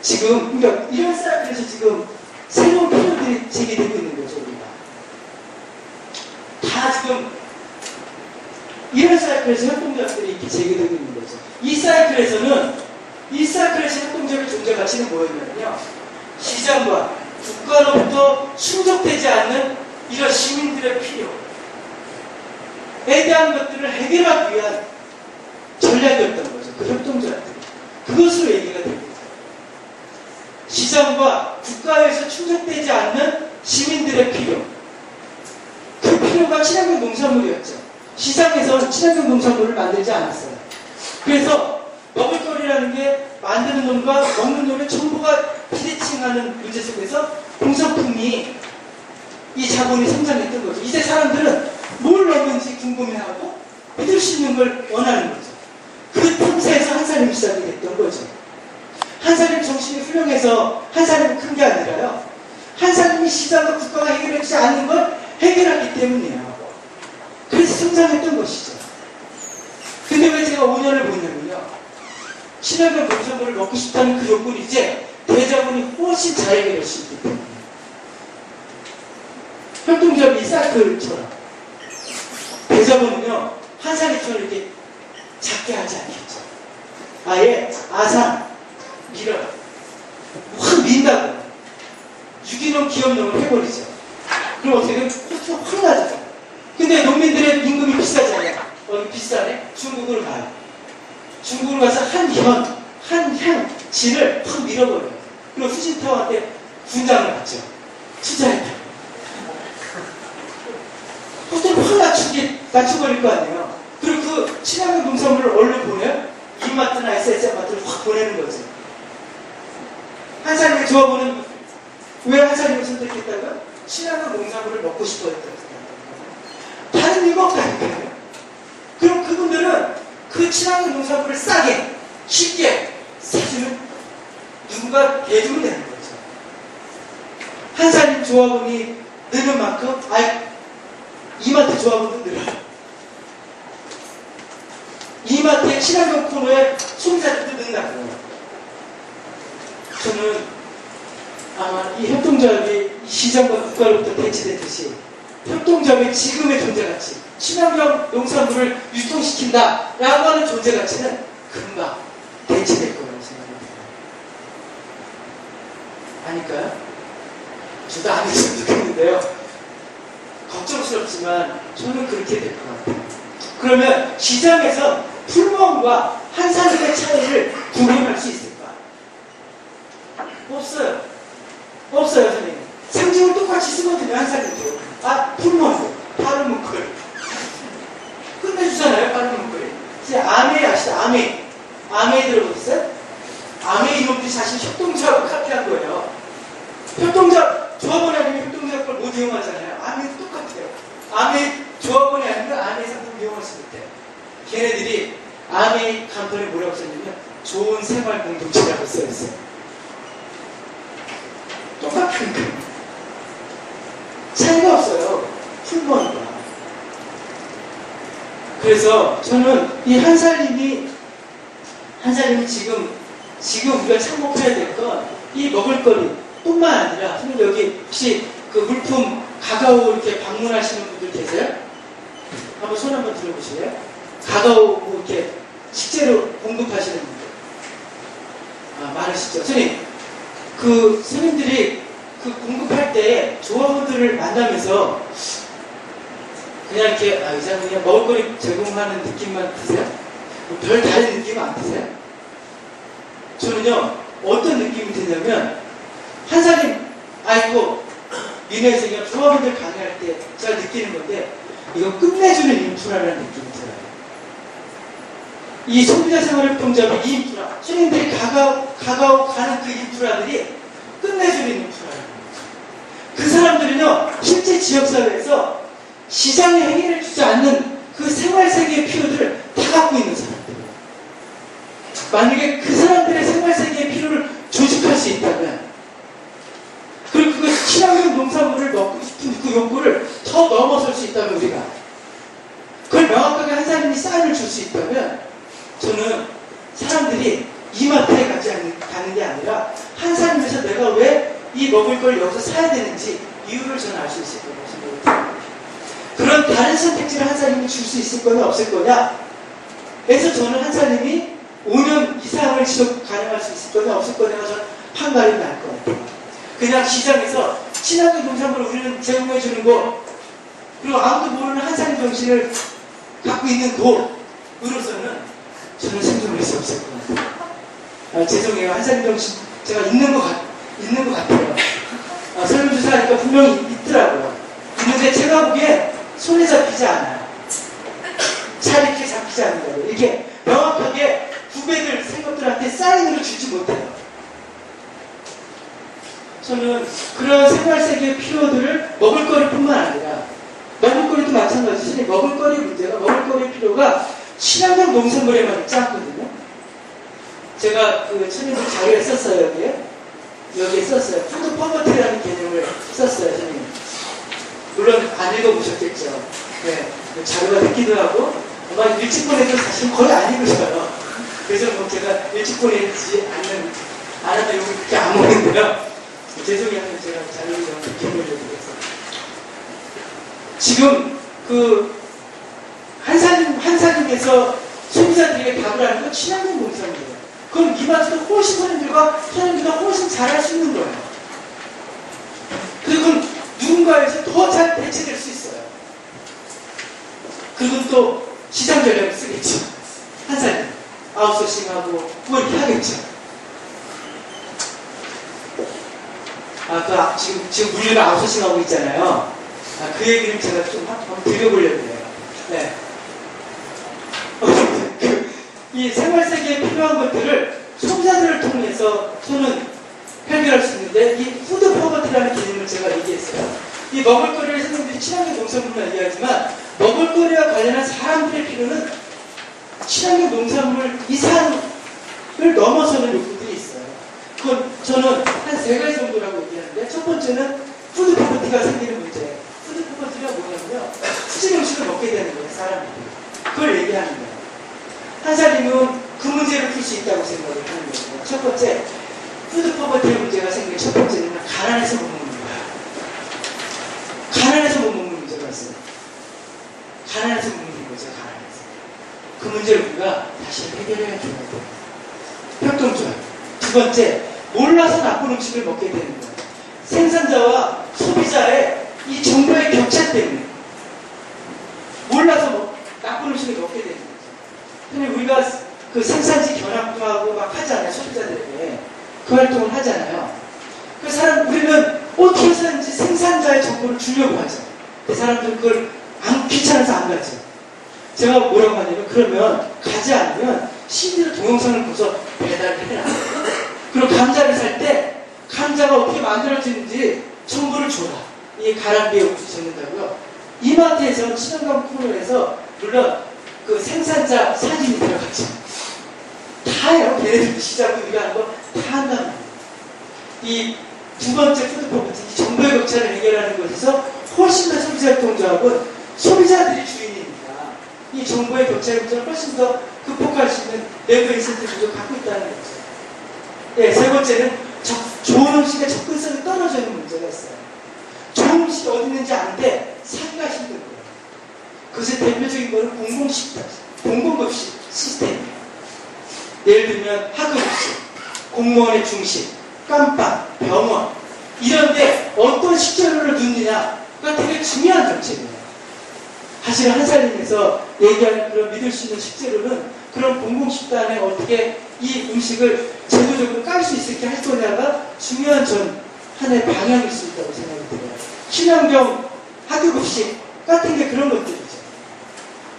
지금 그러니까 이런 사람들에서 지금 새로운 필요들이 제기되고 있는 거죠. 우리가 다 지금 이런 사이클에서 협동조합들이 이렇게 제기되고 있는 거죠. 이 사이클에서 협동조합의 존재 가치는 뭐였냐면요. 시장과 국가로부터 충족되지 않는 이런 시민들의 필요에 대한 것들을 해결하기 위한 전략이었던 거죠. 그 협동조합들이. 그것으로 얘기가 됩니다. 시장과 국가에서 충족되지 않는 시민들의 필요. 그 필요가 친환경 농산물이었죠. 시장에서 친환경 농산물을 만들지 않았어요. 그래서 먹을거리라는 게 만드는 놈과 먹는 놈의 정보가 비대칭하는 문제 속에서 공산품이 이 자본이 성장했던 거죠. 이제 사람들은 뭘 넣는지 궁금해하고 믿을 수 있는 걸 원하는 거죠. 그 틈새에서 한살림이 시작이 됐던 거죠. 한살림 정신이 훌륭해서 한살림이 큰 게 아니라요. 한살림이 시장과 국가가 해결하지 않는 걸 해결했기 때문이에요. 그래서 성장했던 것이죠. 근데 왜 제가 5년을 보냐면요. 친환경 농산물을 먹고 싶다는 그 욕구는 이제 대자본이 훨씬 잘 해결할 수 있기 때문에. 협동조합이 이 사이클처럼 대자본은요. 한살림처럼 이렇게 작게 하지 않겠죠. 아예 아산, 밀어 확 민다고 유기농 기업농을 해버리죠. 그럼 어떻게 되면 코스트가 확 나죠. 근데 농민들의 임금이 비싸잖아요. 비싸네? 중국으로 가요. 중국으로 가서 한 향진을 확 밀어버려요. 그리고 후진타워한테 분장을 받죠. 투자했다. 코스트를 확 낮춰버릴 거 아니에요. 그리고 그 친환경 농산물을 얼른 보내요? 이마트나 SS마트를 확 보내는 거죠. 한살림의 조합원은 왜 한살림을 선택했다고요? 친환경 농산물을 먹고 싶어 했다고. 다른 이유가 없다니까요. 그럼 그분들은 그 친환경 농산물을 싸게, 쉽게 사주는 누군가 대주면 되는 거죠. 한살림 조합원이 느는 만큼, 이마트 조합원도 늘어요. 이마트의 친환경 코너에 소비자들도 는다고요. 저는 아마 이 협동조합이 시장과 국가로부터 대치됐듯이 협동조합의 지금의 존재가치, 친환경 농산물을 유통시킨다라고 하는 존재가치는 금방 대치될 거라고 생각합니다. 아닐까요? 저도 안 했으면 좋겠는데요. 걱정스럽지만 저는 그렇게 될 것 같아요. 그러면 시장에서 풀무원과 한살림의 차이를 구분할 수 있을까? 없어요. 없어요, 선생님. 상징을 똑같이 쓰거든요, 한살림도. 풀무원도. 빠른 문거리. 끝내주잖아요, 빠른 문거리. 이제 아메이 아시죠? 아메이 들어보셨어요? 아메이 이놈들이 사실 협동조합을 카피한 거예요. 협동조합, 조합원이 아니면 협동조합 걸 못 이용하잖아요. 아메이도 똑같아요. 아메이 조합원이 아니면 아메이 상품 이용할 수 있대. 걔네들이 아메이 간판에 뭐라고 썼냐면 좋은 생활 공동체라고 써있어요. 똑같은 거. 차이가 없어요. 풀무원과. 그래서 저는 이 한살림이 지금 우리가 참고해야 될 건 이 먹을거리 뿐만 아니라, 선생님 여기 혹시 그 물품 가가오 이렇게 방문하시는 분들 계세요? 한번 손 한번 들어보실래요? 가가오 뭐 이렇게 실제로 공급하시는 분들. 많으시죠? 선생님, 그 선생님들이 그 공급할 때 조합원들을 만나면서 그냥 이렇게 이사람 그냥 먹을거리 제공하는 느낌만 드세요? 별 다른 느낌 안 드세요? 저는요 어떤 느낌이 드냐면 한살림 민회에서 그냥 조합원들 강의할 때 제가 느끼는 건데 이거 끝내주는 인프라라는 느낌이 들어요. 이 소비자 생활협동조합의 이 인프라, 손님들이 가가오 가는 그 인프라들이 끝내주는 인프라라는 거죠. 그 사람들은요 실제 지역사회에서 시장에 해결해주지 않는 그 생활세계의 필요들을 다 갖고 있는 사람들이에요. 만약에 그 사람들의 생활세계의 필요를 조직할 수 있다면, 그리고 그 친환경 농산물을 먹고 싶은 그 욕구를 더 넘어설 수 있다면, 우리가 그걸 명확하게 한살림이 사인을 줄 수 있다면, 저는 사람들이 이마트에 가는 게 아니라 한살림에서 내가 왜 이 먹을 걸 여기서 사야 되는지 이유를 저는 알 수 있을 거라고 생각합니다. 그런 그럼 다른 선택지를 한사님이 줄 수 있을 거냐 없을 거냐? 그래서 저는 한사님이 5년 이상을 지속 가능할 수 있을 거냐 없을 거냐가 저는 판가름이 날 것 같아요. 그냥 시장에서 친환경 농산물을 우리는 제공해 주는 거, 그리고 아무도 모르는 한사님 정신을 갖고 있는 곳으로서는 저는 생존을 할 수 없을 것 같아요. 죄송해요. 한사님 정신 제가 있는 것 같아요. 설문조사하니까 분명히 있더라고요. 있는데 제가 보기에 손에 잡히지 않아요. 잘 이렇게 잡히지 않는다고요. 이렇게 명확하게 후배들, 생각들한테 사인으로 주지 못해요. 저는 그런 생활세계의 필요들을 먹을거리뿐만 아니라, 먹을거리도 마찬가지지, 먹을거리 문제가, 먹을거리 필요가 친환경 농산물에만 있지 않거든요. 제가 그 선생님 자료에 썼어요, 여기에 썼어요. 푸드 퍼버티라는 개념을 썼어요, 선생님. 물론 안 읽어보셨겠죠. 네, 자료가 됐기도 하고, 아마 일찍 보내도 사실 거의 안 읽으셔요. 그래서 뭐 제가 일찍 보내지 않아도 여기 그렇게 안 보는데요. 죄송해요. 제가 자료를 좀 기억해드리겠습니다. 지금 그 한사님에서 소비자들에게 답을 하는 건 친환경 농산물이에요. 그럼 이마트도 훨씬 선생님들과 훨씬 잘할 수 있는 거예요. 그리고 누군가에서 더 잘 대체될 수 있어요. 그리고 또 시장 전략을 쓰겠죠. 한사님 아웃소싱하고 뭐 이렇게 하겠죠. 지금 물류가 아웃소싱하고 있잖아요. 그 얘기를 제가 좀 한번 드려보려고 해요. 네. 이 생활세계에 필요한 것들을 소비자들을 통해서 저는 해결할 수 있는데, 이 푸드 포버티라는 개념을 제가 얘기했어요. 이 먹을거리를 선생님들이 친환경 농산물만 얘기하지만, 먹을거리와 관련한 사람들의 필요는 친환경 농산물 이상을 넘어서는 요구들이 있어요. 그건 저는 한 3가지 정도라고 얘기하는데, 첫 번째는 푸드 포버티가 생기는 문제예요. 푸드 포버티가 뭐냐면요, 수질 음식을 먹게 되는 거예요, 사람들이. 그걸 얘기하는 거예요. 한사님은 그 문제를 풀 수 있다고 생각을 하는 거예요. 첫 번째, 푸드 포버티의 문제가 생긴 첫 번째는 가난해서 못 먹는 거예요. 가난해서 못 먹는 문제가 있어요. 가난해서 못 먹는 거죠, 가난해서. 그 문제를 우리가 다시 해결해야 돼요. 협동조합. 두 번째, 몰라서 나쁜 음식을 먹게 되는 거예요. 생산자와 소비자의 이 정보의 격차 때문에 몰라서 나쁜 음식을 먹게 되는 거죠. 근데 우리가 그 생산지 견학도 하고 막 하잖아요. 소비자들에게 그 활동을 하잖아요. 그 사람, 우리는 어떻게 해서든지 생산자의 정보를 주려고 하죠. 그 사람들은 그걸 귀찮아서 안 가죠. 제가 뭐라고 하냐면, 그러면 가지 않으면 CD로 동영상을 보서 배달을 해라. 그리고 감자를 살 때 감자가 어떻게 만들어지는지 정보를 줘라. 이게 가람비에 옷을 적는다고요. 이마트에서는 친환경 코너에서 물론 그 생산자 사진이 들어갔죠. 다 해요. 걔네들도 시작을 우리가 하는 거 다 한다는 거예요. 이 두 번째 푸드 포버티, 정보의 격차를 해결하는 것에서 훨씬 더 소비자협동조합은 소비자들이 주인이니까 이 정보의 격차를 훨씬 더 극복할 수 있는 내부 인센티브를 갖고 있다는 거죠. 네, 세 번째는 좋은 음식의 접근성이 떨어져 있는 문제가 있어요. 좋은 음식이 어디 있는지 아는데 사기가 힘든 거예요. 그것의 대표적인 거는 공공급식 시스템이에요. 예를 들면 학급급식, 공무원의 중식, 깜빵, 병원, 이런데 어떤 식재료를 넣느냐가 되게 중요한 정책이에요. 사실 한사님에서 얘기하는 그런 믿을 수 있는 식재료는 그런 공공식단에 어떻게 이 음식을 제도적으로 깔 수 있게 할 거냐가 중요한 전 하나의 방향일 수 있다고 생각이 들어요. 친환경 학교급식 같은 게 그런 것들이죠.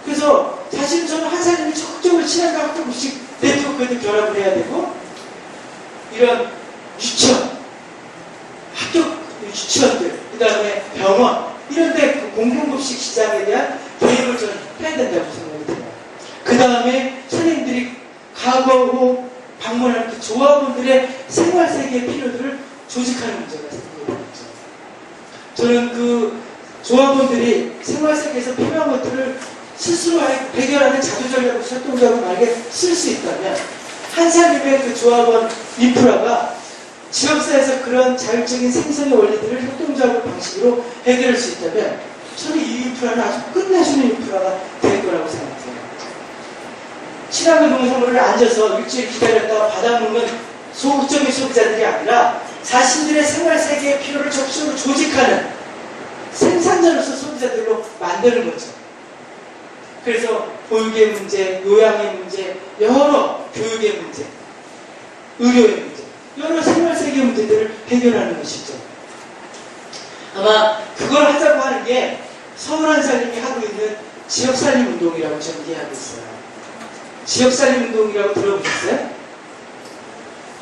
그래서 사실 저는 한사님이 적극적으로 친환경 학교급식 네트워크에도 결합을 해야 되고, 이런 유치원, 학교 유치원들, 그 다음에 병원, 이런데 그 공공급식 시장에 대한 개입을 좀 해야 된다고 생각이 들어요. 그 다음에 선생님들이 과거 방문하는 그 조합원들의 생활세계의 필요들을 조직하는 문제가 생기게 되죠. 저는 그 조합원들이 생활세계에서 필요한 것들을 스스로 해결하는 자주전략을 협동조합을 만약에 쓸 수 있다면, 한사님의 그 조합원 인프라가 지역사회에서 그런 자율적인 생성의 원리들을 협동조합 방식으로 해결할 수 있다면, 저는 이 인프라는 아주 끝내주는 인프라가 될 거라고 생각해요. 친환경 농산물을 앉아서 일주일 기다렸다가 받아먹는 소극적인 소비자들이 아니라 자신들의 생활 세계의 필요를 적극적으로 조직하는 생산자로서 소비자들로 만드는 거죠. 그래서 보육의 문제, 요양의 문제, 여러 교육의 문제, 의료의 문제, 여러 생활세계 문제들을 해결하는 것이죠. 아마 그걸 하자고 하는 게 서울 한살림이 하고 있는 지역살림 운동이라고 저는 이해하고 있어요. 지역살림 운동이라고 들어보셨어요?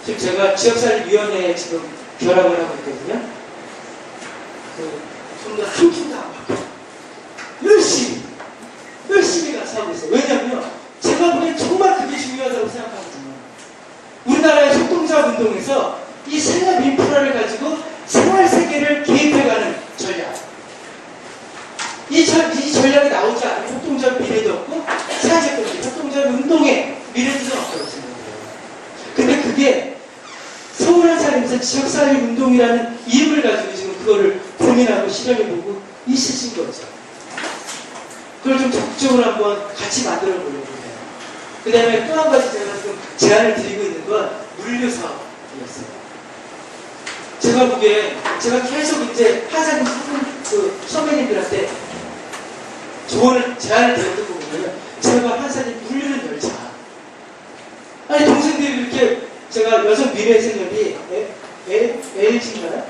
지금 제가 지역살림위원회에 지금 결합을 하고 있거든요. 좀 더 한푼도 안 받고 열심히 가서 하고 있어요. 왜냐하면 제가 보기엔 정말 그게 중요하다고 생각하거든요. 우리나라의 협동조합 운동에서 이 생활 인프라를 가지고 생활세계를 개입해가는 전략, 이 전략이 나오지 않으면 협동조합 미래도 없고 사회적 경제, 협동조합 운동의 미래도 없다고 생각해요. 근데 그게 서울 한살림에서 지역살림 운동이라는 이름을 가지고 지금 그거를 고민하고 실현해보고 있으신 거죠. 그걸 좀 적극적으로 한번 같이 만들어 보려고 해요. 그 다음에 또 한 가지 제가 지금 제안을 드리고 있는 건 물류 사업이었어요. 제가 보기에 제가 계속 이제 한살림 선배님들한테 제안을 드렸던 거 보면 제가 한살림 물류는 열자. 아니 동생들이 이렇게 제가 여성 미래생협이 LG인가요?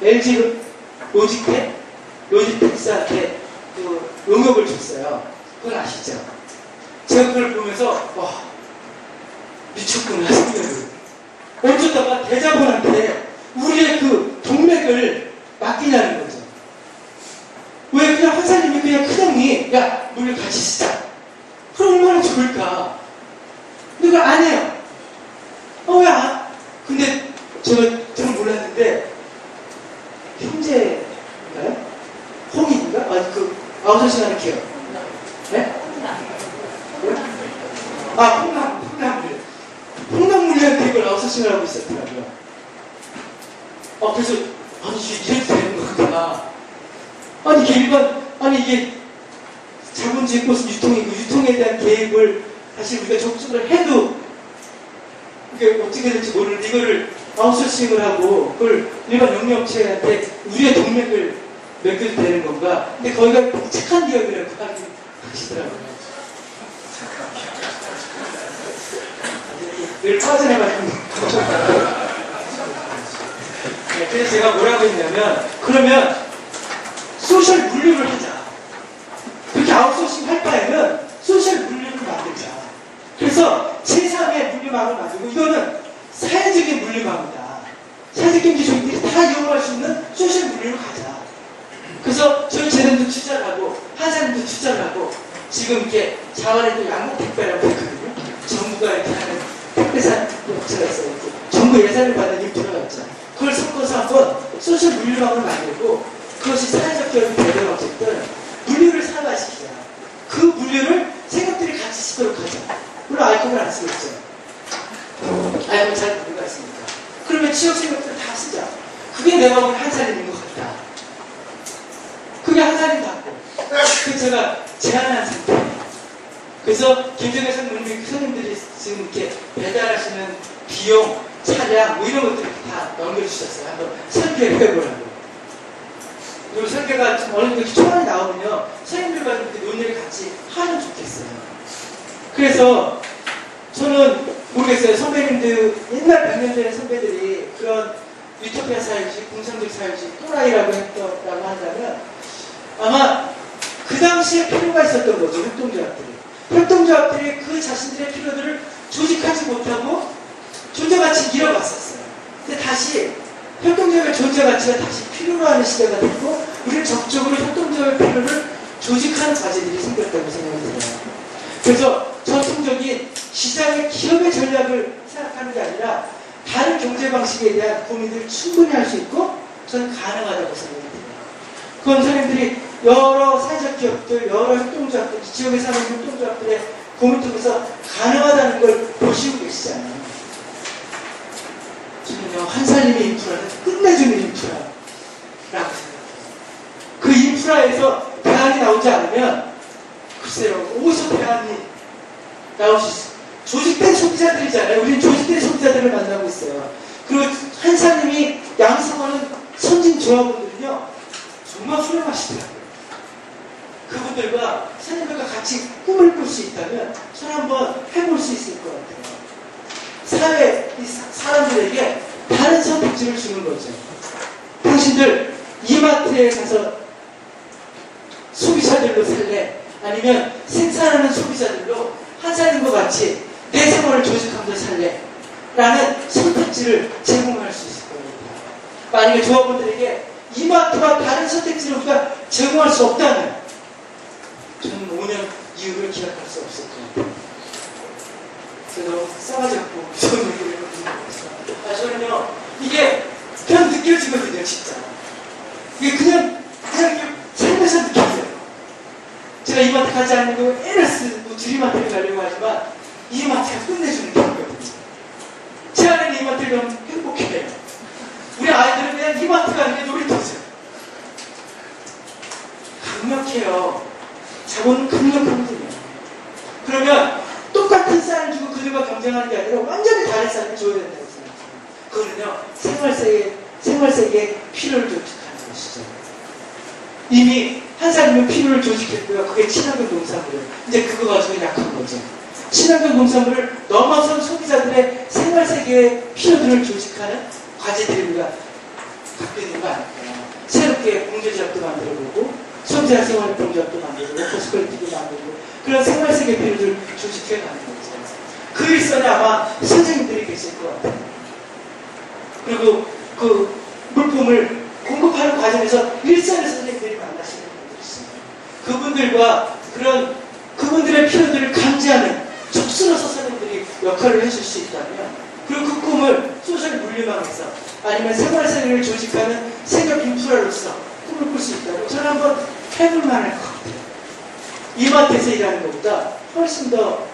LG 로지텍스한테 그 용역을 줬어요. 그건 아시죠? 제가 그걸 보면서 와 미쳤구나 생각을. 어쩌다가 대자본한테 우리의 그 동맥을 맡기냐는 거죠. 왜 그냥 한살림이 그냥 큰형이 야 물을 같이 쓰자. 그럼 얼마나 좋을까. 근데 그걸 안 해요. 왜 안? 근데 저는 몰랐는데 형제인가요? 홍인가? 아니 그 아웃소싱 하는 기업. 네? 홍남물리한테 이걸 아웃소싱을 하고 있었더라고요. 그래서 아니 이래도 되는 거구나. 아니 이게 자본주의 꽃은 유통이고 유통에 대한 계획을 사실 우리가 적극적으로 해도 이게 어떻게 될지 모르는데 이거를 아웃소싱을 하고 그걸 일반 영리업체한테 우리의 동맥을 맡겨도 되는 건가? 근데 거기가 착한 기업이라고 하시더라고요. 늘 빠져나가는 네, 그래서 제가 뭐라고 했냐면 그러면 소셜 물류를 하자. 그렇게 아웃소싱 할 바에는 소셜 물류를 만들자. 그래서 제3의 물류망을 만들고 이거는 사회적인 물류망이다. 사회적 경제 조직들이 다 이용할 수 있는 소셜 물류를 가자. 그래서 저희 재단도 투자를 하고 한사람도 투자를 하고 지금 이렇게 자원의 또 양국 택배라고 했거든요. 정부가 이렇게 하는 택배산 업체가 있어요. 정부 예산을 받는 인프라가 있죠. 그걸 섞어서 한번 소셜 물류망을 만들고 그것이 사회적 기업이 되든 어쨌든 물류를 산화시키자. 그 물류를 생각들이 같이 쓰도록 하자. 물론 아이콘을 안 쓰고 있죠. 아이콘 잘 누가 있습니까? 그러면 지역 생각들을 다 쓰자. 그게 내가 보기엔 한살림인 것 같다. 그게 한살림 같고. 그래서 제가 제안한 상태예요. 그래서 김정혜 선생님들이 지금 이렇게 배달하시는 비용, 차량 뭐 이런 것들을 다 넘겨주셨어요. 한번 설계를 해보라고. 그리고 설계가 좀 어느 정도 초안이 나오면요. 선생님들과 이렇게 논의를 같이 하면 좋겠어요. 그래서 저는 모르겠어요. 선배님들, 옛날 100년 전의 선배들이 그런 유토피아 사회주의, 공상적 사회주의, 또라이라고 했다고 한다면 아마 그 당시에 필요가 있었던 거죠. 협동조합들이. 협동조합들이 그 자신들의 필요들을 조직하지 못하고 존재가치 잃어갔었어요. 근데 다시 협동조합의 존재가치가 다시 필요로 하는 시대가 됐고 우리는 적극적으로 협동조합의 필요를 조직하는 과제들이 생겼다고 생각이 들어요. 그래서 전통적인 시장의 기업의 전략을 생각하는 게 아니라 다른 경제 방식에 대한 고민들을 충분히 할 수 있고 저는 가능하다고 생각이 들어요. 그건 선생님들이 여러 사회적 기업들, 여러 협동조합들, 지역에 사는 협동조합들의 고민 통해서 가능하다는 걸 보시고 계시잖아요. 저는요, 한살림의 인프라는 끝내주는 인프라라고 생각해요. 그 인프라에서 조직된 소비자들이잖아요. 우리는 조직된 소비자들을 만나고 있어요. 그리고 한사님이 양성하는 선진 조합원들은요, 정말 훌륭하시더라고요. 그분들과 사님들과 같이 꿈을 꿀 수 있다면 저는 한번 해볼 수 있을 것 같아요. 사회, 사람들에게 다른 선택지를 주는 거죠. 당신들 이마트에 가서 소비자들로 살래? 아니면 생산하는 소비자들로 한사님과 같이 내 생활을 조직하면서 살래? 라는 선택지를 제공할 수 있을 겁니다. 만약에 조합원들에게 이마트와 다른 선택지를 우리가 제공할 수 없다면 저는 5년 이후를 기약할 수 없을 것 같아요. 제가 너무 싸가지 없고 무서운 얘기를 해서 저는요, 이게 그냥 느껴지거든요, 진짜. 이게 그냥 이렇게 살면서 느껴져요. 제가 이마트 가지 않고 애를 쓰고 주리마트를 가려고 하지만 이마트가 끝내주는 게 있거든요. 제 안에는 이마트를 너무 행복해요. 우리 아이들은 그냥 이마트가 아닌 게 놀이터죠. 강력해요. 자본은 강력하거든요. 그러면 똑같은 쌀을 주고 그들과 경쟁하는 게 아니라 완전히 다른 쌀을 줘야 된다고 생각해요. 그거는요, 생활세계의 필요를 조직하는 것이죠. 이미 한사님은 필요를 조직했고요. 그게 친환경 농산물이에요. 이제 그거 가지고 약한 거죠. 친환경 농산물을 넘어선 소비자들의 생활세계의 필요들을 조직하는 과제들이 우리가 갖고 있는 거 아닐까요? 새롭게 공제제약도 만들어보고 소비자 생활공제약도 만들고 워커스퀄리티도 만들고 그런 생활세계 필요들을 조직해 가는 거죠. 그 일선에 아마 선생님들이 계실 것 같아요. 그리고 그 물품을 공급하는 과정에서 일선의 선생님들이 만나시는 분들이 있습니다. 그분들과 그분들의 필요들을 감지하는 촉수로서 선생님들이 역할을 해줄 수 있다면, 그리고 그 꿈을 소셜 물리망에서 아니면 생활세계를 조직하는 생각 인프라로서 꿈을 꿀 수 있다면 저는 한번 해볼 만할 것 같아요. 이마트에서 일하는 것보다 훨씬 더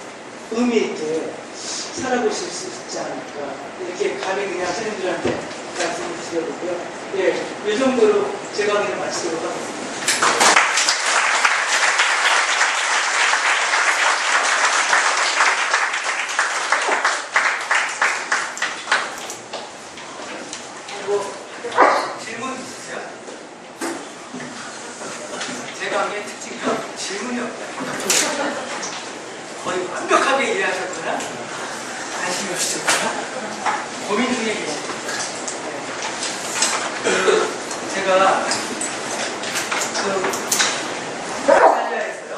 의미 있게 살아보실 수 있지 않을까, 이렇게 감히 그냥 선생님들한테 말씀을 드려보고요. 예, 이 정도로 제 강의를 마치도록 하겠습니다. 질문 있으세요? 제 강의의 특징이요, 질문이 없어요. 거의 완벽하게 이해하셨거나 관심이 없으셨거나 고민 중에 계십니다. 제가 이탈리아에서요,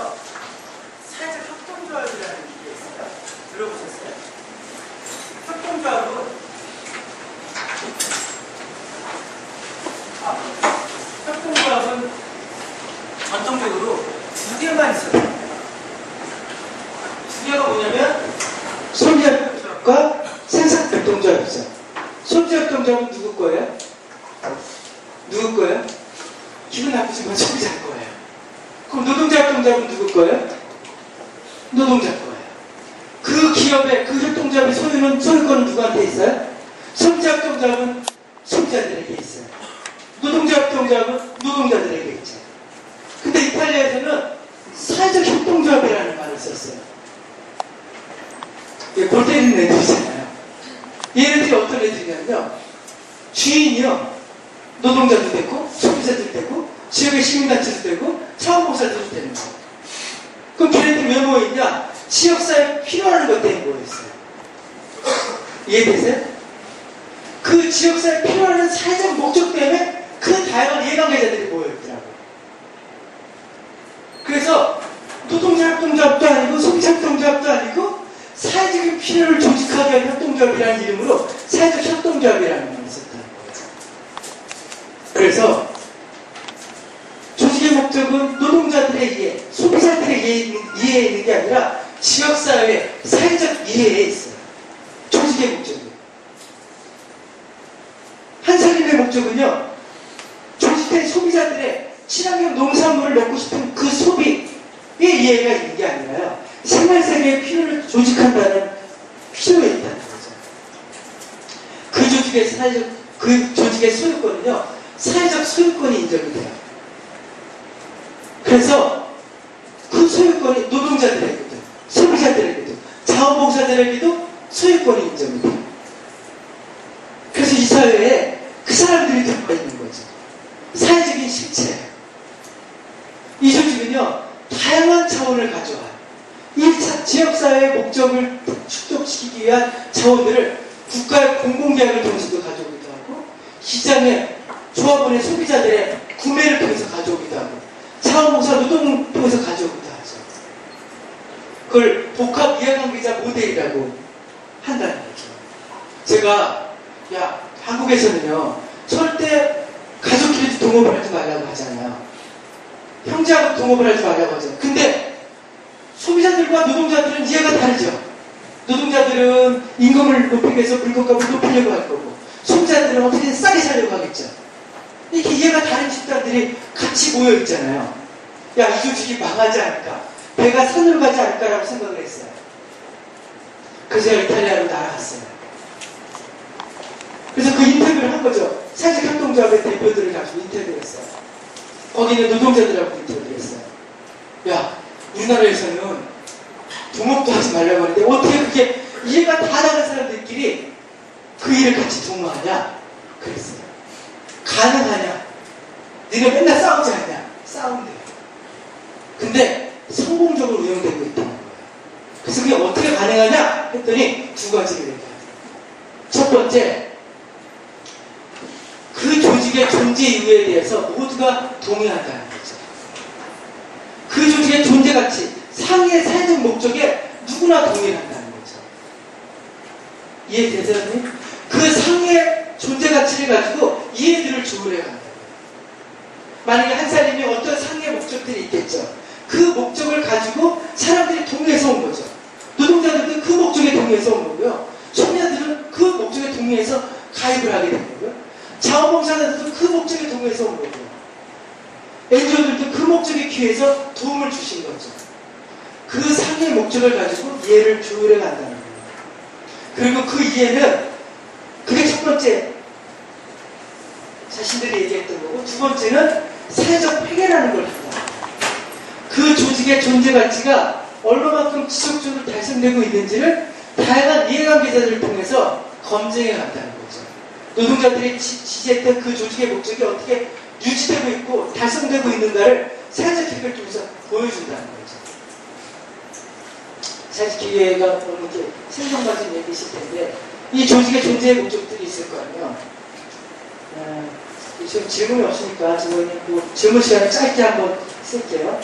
사회적 협동조합이라는 게 있어요. 들어보셨어요? 협동조합은 협동조합은 전통적으로 두 개만 있어요. 두 개가 뭐냐면 소비자협동조합과 생산협동조합이죠. 소비자협동조합은 누구 거예요? 누구 거예요? 기분 나쁘지만 소비자 거예요. 그럼 노동자협동조합은 누구 거예요? 노동자 거예요. 그 기업의 그 협동조합의 소유권은 누구한테 있어요? 소비자협동조합은 소비자들에게 있어요. 노동자협동조합은 노동자들에게 있죠. 근데 이탈리아에서는 사회적 협동조합이라는 말을 썼어요. 이게 골 때리는 애들이잖아요. 얘네들이 어떤 애들이냐면요, 주인이요, 노동자도 되고 소비자도 되고 지역의 시민단체도 되고 자원봉사자도 되는 거예요. 그럼 걔네들이 왜 모여있냐? 지역사회에 필요한 것 때문에 모여있어요. 이해되세요? 그 지역사회에 필요한 사회적 목적 때문에 그 다양한 이해관계자들이 모여있더라고요. 그래서 노동자협동조합도 아니고 소비자협동조합도 아니고 사회적인 필요를 조직하게 하는 협동조합이라는 이름으로 사회적 협동조합이라는 말을 썼다는 거예요. 그래서 조직의 목적은 노동자들의 이해, 소비자들의 이해에 있는 게 아니라 지역사회의 사회적 이해에 있어요. 조직의 목적은. 한사림의 목적은요, 조직된 소비자들의 친환경 농산물을 먹고 싶은 그 소비의 이해가 있는 게 아니라요, 생활세계의 필요를 조직한다는 필요가 있다는 거죠. 그 조직의 소유권은요, 사회적 소유권이 인정이 돼요. 그래서 그 소유권이 노동자들에게도, 소비자들에게도, 자원봉사자에게도 소유권이 인정돼요. 그래서 이 사회에 그 사람들이 들어가 있는 거죠. 사회적인 실체예요. 이 조직은요, 다양한 자원을 가져와요. 1차 지역사회의 목적을 축적시키기 위한 자원들을 국가의 공공계약을 통해서도 가져오기도 하고, 시장의 조합원의 소비자들의 구매를 통해서 가져오기도 하고, 자원봉사 노동을 통해서 가져오기도 하죠. 그걸 복합 이해관계자 모델이라고 한다는 거죠. 제가, 한국에서는요, 절대 가족끼리 동업을 하지 말라고 하잖아요. 형제하고 동업을 하지 말라고 하잖아요. 근데 소비자들과 노동자들은 이해가 다르죠. 노동자들은 임금을 높이기 위해서 물건값을 높이려고 할 거고, 소비자들은 어떻게든 싸게 사려고 하겠죠. 이렇게 이해가 다른 집단들이 같이 모여 있잖아요. 야, 이 조직이 망하지 않을까? 배가 산으로 가지 않을까라고 생각을 했어요. 그래서 제가 이탈리아로 날아갔어요. 그래서 그 인터뷰를 한 거죠. 사직협동조합의 대표들을 가지고 인터뷰를 했어요. 거기 있는 노동자들하고 인터뷰를 했어요. 야, 우리나라에서는 동업도 하지 말라고 하는데 어떻게 그게 이해가 다 다른 사람들끼리 그 일을 같이 동업하냐? 그랬어요. 가능하냐? 니네 맨날 싸우지 않냐? 싸운대요. 근데 성공적으로 운영되고 있다는 거예요. 그래서 그게 어떻게 가능하냐? 했더니 두 가지를 얘기해요. 첫 번째, 그 조직의 존재 이유에 대해서 모두가 동의한다는 거죠. 그 조직의 존재 가치, 상위의 사회적 목적에 누구나 동의한다는 거죠. 이해되세요? 그 상위의 존재 가치를 가지고 이해들을 조율해 간다는 거예요. 만약에 한 사람이 어떤 상위의 목적들이 있겠죠. 그 목적을 가지고 사람들이 동의해서 온 거죠. 노동자들도 그 목적에 동의해서 온 거고요. 소비자들은 그 목적에 동의해서 가입을 하게 된 거고요. 자원봉사자들도 그 목적에 동의해서 온 거고요. NGO들도 그 목적에 기해서 도움을 주신 거죠. 그 상의 목적을 가지고 이해를 조율해 간다는 거예요. 그리고 그 이해는, 그게 첫 번째 자신들이 얘기했던 거고, 두 번째는 사회적 폐해라는 걸 한다. 그 조직의 존재 가치가 얼마만큼 지속적으로 달성되고 있는지를 다양한 이해관계자들을 통해서 검증해 간다는 거죠. 노동자들이 지지했던 그 조직의 목적이 어떻게 유지되고 있고 달성되고 있는가를 사회적 기회를 통해서 보여준다는 거죠. 사회적 기회가 이렇게 생성받은 얘기이실 텐데, 이 조직의 존재의 목적들이 있을 거 아니에요. 지금 질문이 없으니까 질문 시간을 짧게 한번 쓸게요.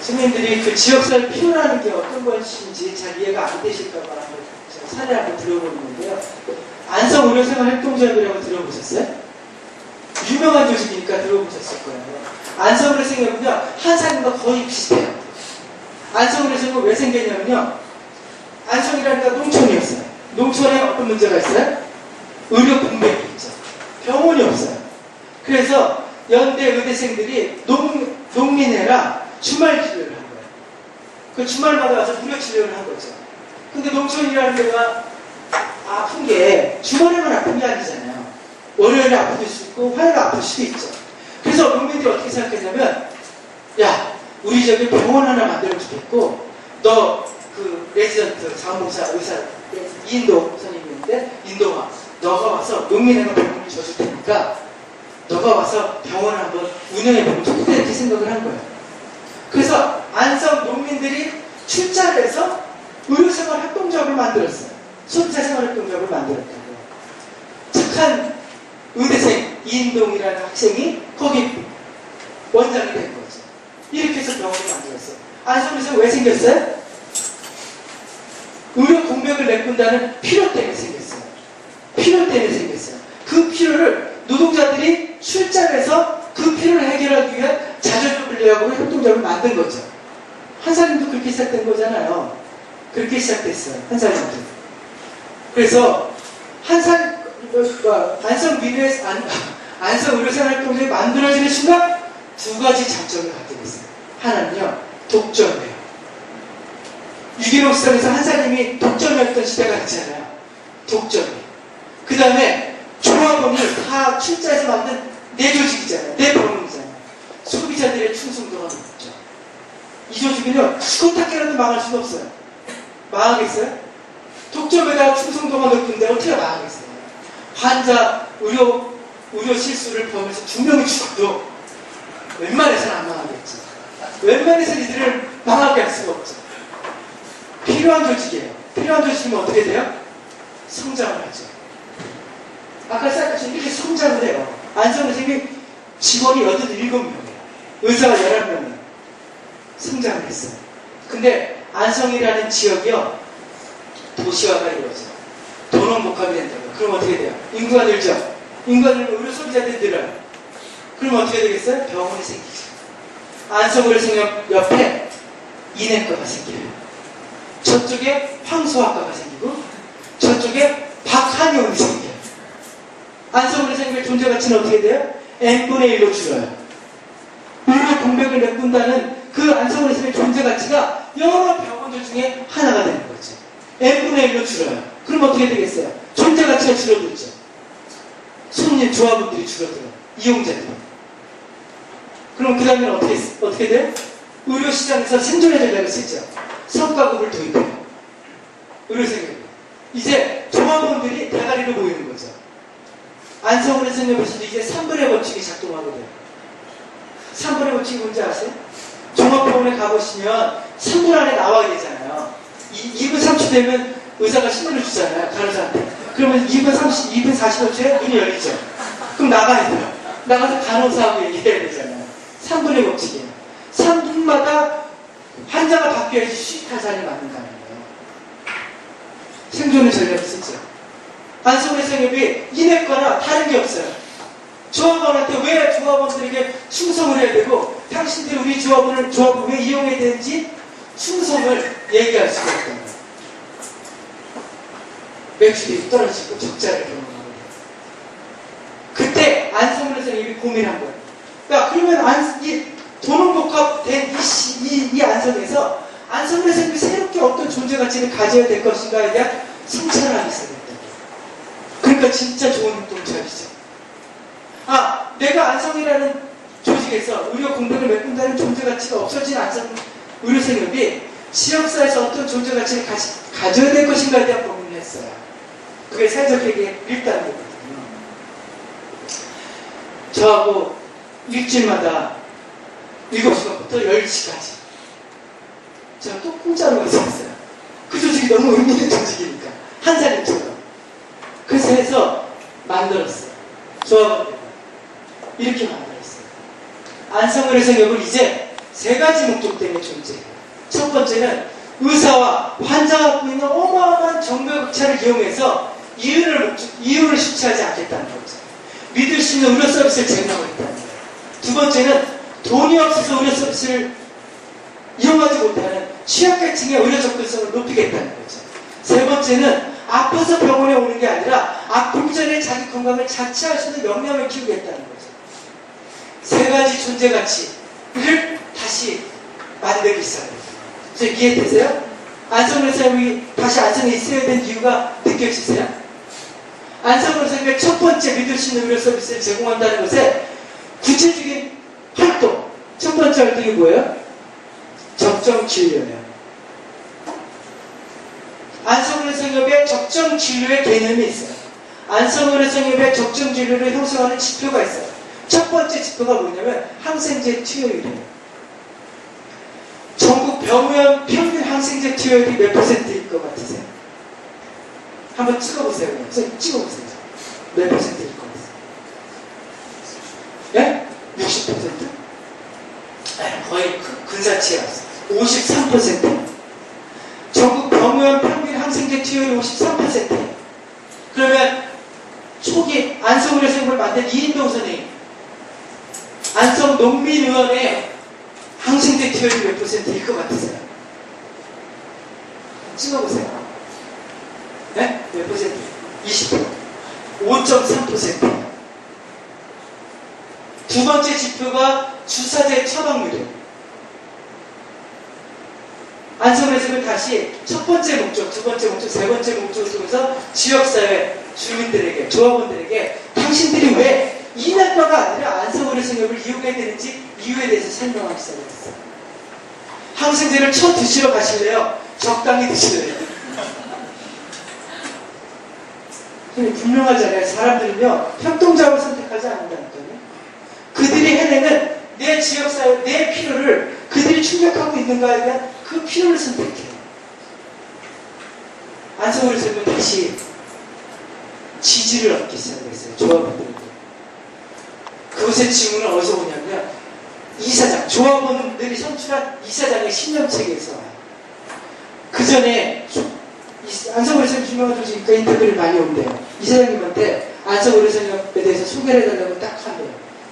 선생님들이 그 지역사회 필요라는 게 어떤 것인지 잘 이해가 안 되실까봐 제가 사례 한번 들어보는데요. 안성의료생활협동조합이라고 들어보셨어요? 유명한 조직이니까 들어보셨을 거예요. 안성의료생활은요, 한산과 거의 비슷해요. 안성의료생활은 왜 생겼냐면요, 안성이라니까 농촌이었어요. 농촌에 어떤 문제가 있어요? 의료 공백이 있죠. 병원이 없어요. 그래서 연대 의대생들이 농민회랑 주말 진료를 한 거예요. 그 주말마다 와서 무료 진료를 한 거죠. 근데 농촌이라는 데가 아픈 게 주말에만 아픈 게 아니잖아요. 월요일에 아플 수 있고 화요일에 아플 수도 있죠. 그래서 농민들이 어떻게 생각했냐면, 야, 우리 저기 병원 하나 만들면 좋겠고, 너 그 레지던트 자원봉사 의사 이인도 선생님인데, 인도가 너가 와서 농민회가 병원을 져줄 테니까 너가 와서 병원을 한번 운영해보면 좋겠다, 이렇게 생각을 한 거예요. 그래서 안성 농민들이 출자를 해서 의료생활협동조합을 만들었어요. 소비자생활협동조합을 만들었다고요. 착한 의대생 이인동이라는 학생이 거기 원장이 된 거죠. 이렇게 해서 병원을 만들었어요. 안성에서 왜 생겼어요? 의료 공백을 메꾼다는 필요 때문에 생겼어요. 필요 때문에 생겼어요. 그 필요를 노동자들이 출자를 해서 그 필요를 해결하기 위한 자존심을 내려고 협동조합을 만든 거죠. 한사님도 그렇게 시작된 거잖아요. 그렇게 시작됐어요. 한사님도. 그래서 안성 의료생활협동조합이 만들어지는 순간 두 가지 장점을 갖게 됐어요. 하나는요, 독점이에요. 유기농 시장에서 한사님이 독점이었던 시대가 있잖아요. 독점이. 그 다음에 조합원이 다 출자해서 만든 내 조직이잖아요. 내 병원이잖아요. 소비자들의 충성도가 높죠. 이 조직은요, 죽었다깨라도 망할 수는 없어요. 망하겠어요? 독점에다가 충성도가 높은데 어떻게 망하겠어요? 환자, 의료 실수를 범해서 2명이 죽어도 웬만해서는 안 망하겠죠. 웬만해서 이들을 망하게 할 수가 없죠. 필요한 조직이에요. 필요한 조직이면 어떻게 돼요? 성장을 하죠. 아까 생각하신 이렇게 성장을 해요. 안성의생이 직원이 87명이에요. 의사가 11명이에요. 성장을 했어요. 근데 안성이라는 지역이요, 도시화가 이루어져요. 도농복합이 된다고요. 그럼 어떻게 돼요? 인구가 늘죠. 인구가 늘면 의료 소비자들이 늘어요. 그럼 어떻게 되겠어요? 병원이 생기죠. 안성의료생역 옆에 인해과가 생겨요. 저쪽에 황소학과가 생기고 저쪽에 박한의원이 생겨요. 안성의료생역의 존재 가치는 어떻게 돼요? n분의 1로 줄어요. 의료 공백을 메꾼다는 그 안성의료생역의 존재 가치가 여러 병원들 중에 하나가 되는 거죠. n분의 1로 줄어요. 그럼 어떻게 되겠어요? 존재 가치가 줄어들죠. 손님, 조합원들이 줄어들어요. 이용자들이. 그럼 그 다음에는 어떻게 돼요? 의료시장에서 생존의 전략을 쓰죠. 성과급을 도입해요. 의료생각. 이제 조합원들이 대가리로 모이는 거죠. 안성의료생각에서도 이제 3분의 법칙이 작동하거든요. 3분의 법칙이 뭔지 아세요? 종합병원에 가보시면 3분 안에 나와야 되잖아요. 2분 30초 되면 의사가 신문을 주잖아요. 간호사한테. 그러면 2분 45초에 문이 열리죠. 그럼 나가야 돼요. 나가서 간호사하고 얘기해야 되잖아요. 3분의 법칙이에요. 3분마다 환자가 바뀌어야지 수익타산이 맞는다는 거예요. 생존의 전략을 쓰죠. 안성의료생협이 인해과나 다른 게 없어요. 조합원한테 왜 조합원들에게 충성을 해야 되고 당신들이 우리 조합을 왜 이용해야 되는지 충성을 얘기할 수가 없다는 거예요. 매출이 떨어지고 적자를 경험하고 그때 안성의료생협이 고민한 거예요. 야, 그러면 이 도농복합된 이 안성에서 안성의료생협이 새롭게 어떤 존재 가치를 가져야 될 것인가에 대한 성찰을 하기 시작했다. 그러니까 진짜 좋은 동작이죠. 아, 내가 안성이라는 조직에서 의료 공백을 메꾼다는 존재 가치가 없어진 안성의료생협이 지역사회에서 어떤 존재 가치를 가져야 될 것인가에 대한 고민을 했어요. 그게 사회적에게 1단계거든요. 저하고 일주일마다 7시간부터 10시까지 제가 또 공짜로 가서 했어요. 그 조직이 너무 의미 있는 조직이니까. 한살림처럼. 그래서 해서 만들었어요. 조합원들 이렇게 만들었어요. 안성의료생협은 이제 3가지 목적 때문에 존재해요. 첫 번째는 의사와 환자가 갖고 있는 어마어마한 정보격차를 이용해서 이윤을 실추하지 않겠다는 거죠. 믿을 수 있는 의료 서비스를 제공하겠다는 거예요. 두 번째는 돈이 없어서 의료 서비스를 이용하지 못하는 취약계층의 의료 접근성을 높이겠다는 거죠. 세 번째는 아파서 병원에 오는 게 아니라 아프기 전에 자기 건강을 자취할 수 있는 역량을 키우겠다는 거죠. 3가지 존재 가치를 다시 만들기 시작합니다. 이해되세요? 안성의료생협이 다시 안성에 있어야 되는 이유가 느껴지세요? 안성의료생협의 첫 번째 믿을 수 있는 의료 서비스를 제공한다는 것에 구체적인 활동, 첫 번째 활동이 뭐예요? 적정 진료예요. 안성의료생협의 적정 진료의 개념이 있어요. 안성의료생협의 적정 진료를 형성하는 지표가 있어요. 첫 번째 지표가 뭐냐면 항생제 투여율이에요. 전국 병원 평균 항생제 투여율이 몇 %일 것 같으세요? 한번 찍어보세요. 그냥. 찍어보세요. 몇 %일 것 같으세요? 예? 60%? 거의 근사치가 53%. 전국 병원 평균 항생제 투여율이 53%예요. 그러면 초기 안성의료생협을 만든 이인동 선생님, 안성 농민의원의 항생제 투여율이 몇 %일 것 같으세요? 찍어보세요. 네? 몇 %? 20%. 5.3%. 두 번째 지표가 주사제 처방률이에요. 안성의료생협은 다시 첫 번째 목적, 두 번째 목적, 세 번째 목적을 통해서 지역사회 주민들에게, 조합원들에게 당신들이 왜 인해과가 아니라 안성의료생협을 이용해야 되는지 이유에 대해서 설명하기 시작했어요. 항생제를 쳐 드시러 가실래요? 적당히 드시래요. 분명하잖아요. 사람들은요, 협동작업을 선택하지 않는다니까요. 그들이 해내는 내 지역사회, 내 필요를 그들이 충족하고 있는가에 대한 그 필요를 선택해요. 안성우리 선생님은 다시 지지를 얻기 시작했어요. 조합원들에게. 그것의 징후는 어디서 오냐면 이사장, 조합원들이 선출한 이사장의 신념체계에서 와요. 그 전에 안성우리 선생님 유명한 조직이니까 인터뷰를 많이 온대요. 이사장님한테 안성우리 선생님에 대해서 소개를 해달라고 딱 한대요.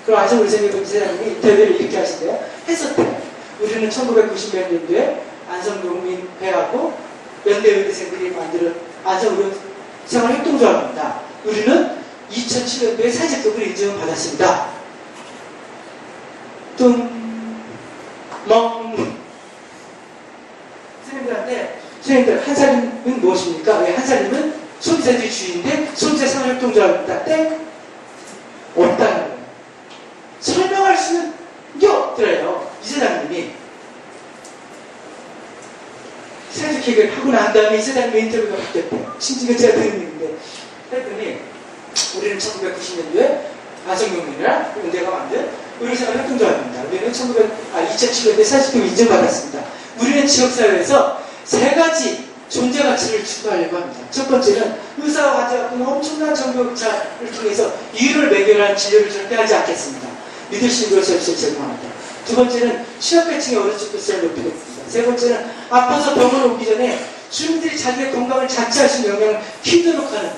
그럼 안성우리 선생님 이사장님이 인터뷰를 이렇게 하신대요. 했었대요. 우리는 1990몇 년도에 안성농민회하고 연대의대생들이 만드는 안성우리 생활협동조합입니다. 우리는 2007년도에 사직급을 인정을 받았습니다. 선생님들 한 살림은 무엇입니까? 왜 한 살림은 소비자들이 주인인데 소비자 생활협동조합입니다. 땡? 없다는 거예요. 설명할 수는 게 없더래요. 이사장님이. 사회적 계획을 하고 난 다음에 이사장님의 인터뷰가 바뀌었대요. 심지어 제가 들은 얘기인데 그랬더니 우리는 1990년도에 안성농민이랑 연대가 만든 의료생활협동조합입니다. 우리는 2007년도에 사직급을 인정받았습니다. 우리는 지역사회에서 세 가지 존재 가치를 추구하려고 합니다. 첫 번째는 의사와 환자 같은 엄청난 정보격차를 통해서 이유를 매결한 진료를 절대 하지 않겠습니다. 믿으시는 것을 제공합니다. 두 번째는 취약계층의 어느 쪽도성을 높이겠습니다. 세 번째는 아파서 병원 오기 전에 주민들이 자기의 건강을 자체할 수 있는 영향을 키우도록 하는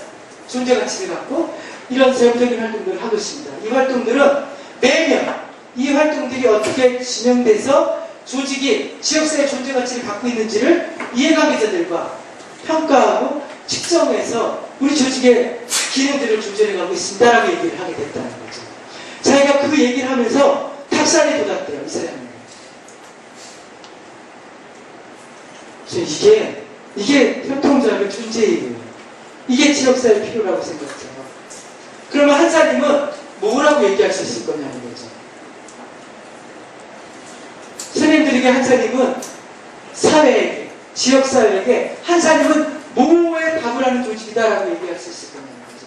존재 가치를 갖고 이런 세부적인 활동들을 하고 있습니다. 이 활동들은 매년 이 활동들이 어떻게 진행돼서 조직이 지역사회 존재 가치를 갖고 있는지를 이해관계자들과 평가하고 측정해서 우리 조직의 기능들을 조절해가고 있습니다라고 얘기를 하게 됐다는 거죠. 자기가 그 얘기를 하면서 탑산에 돋았대요. 이 사람이. 이게 협동조합의 존재예요. 이게 지역사회 필요라고 생각해요. 그러면 한 사람은 뭐라고 얘기할 수 있을 거냐는 거죠. 선생님들에게 한 사람은 사회에게, 지역사회에게 한 사람은 뭐에 답을 하는 조직이다라고 얘기할 수 있을 거냐는 거죠.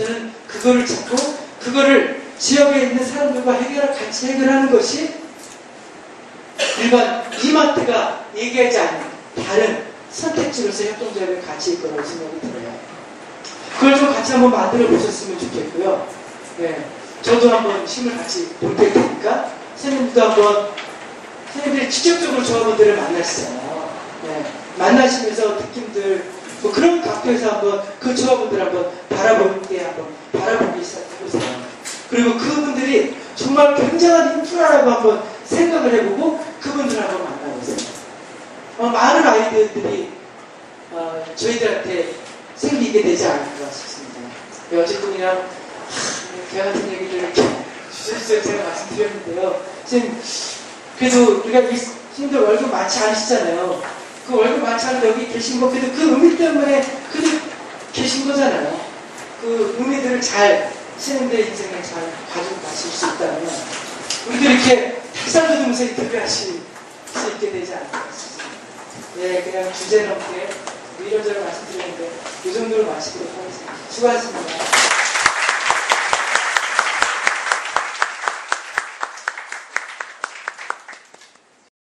저는 그거를 찾고 그거를 지역에 있는 사람들과 같이 해결하는 것이 일반 이마트가 얘기하지 않는 다른 선택지로서 협동조합의 가치일 거라고 생각이 들어요. 그걸 좀 같이 한번 만들어 보셨으면 좋겠고요. 네, 저도 한번 힘을 같이 볼 테니까 선생님도 한번 선생님들이 직접적으로 조합원들을 만났어요. 네, 만나시면서 느낌들 뭐 그런 각도에서 한번 그 조합원들 한번 바라보기 시작해보세요. 그리고 그분들이 정말 굉장한 인프라라고 한번 생각을 해보고 그분들을 한번 만나보세요. 많은 아이디어들이 저희들한테 생기게 되지 않을까 싶습니다. 어쨌든 그냥 개 같은 얘기를 이렇게 주저주저 제가 말씀드렸는데요. 선생님, 그래도 우리가 선생님들 월급 많지 않으시잖아요. 그 월급 많지 않은데 여기 계신 거 그래도 그 의미 때문에 그래도 계신 거잖아요. 그 의미들을 잘 선생님들의 인생을 잘 가지고 가실 수 있다면 우리도 이렇게 탁상 돋으면서 인터뷰하실 수 있게 되지 않을까 싶습니다. 네, 그냥 주제 넘게 이런저런 말씀드렸는데 이 정도로 마치도록 하겠습니다. 수고하셨습니다.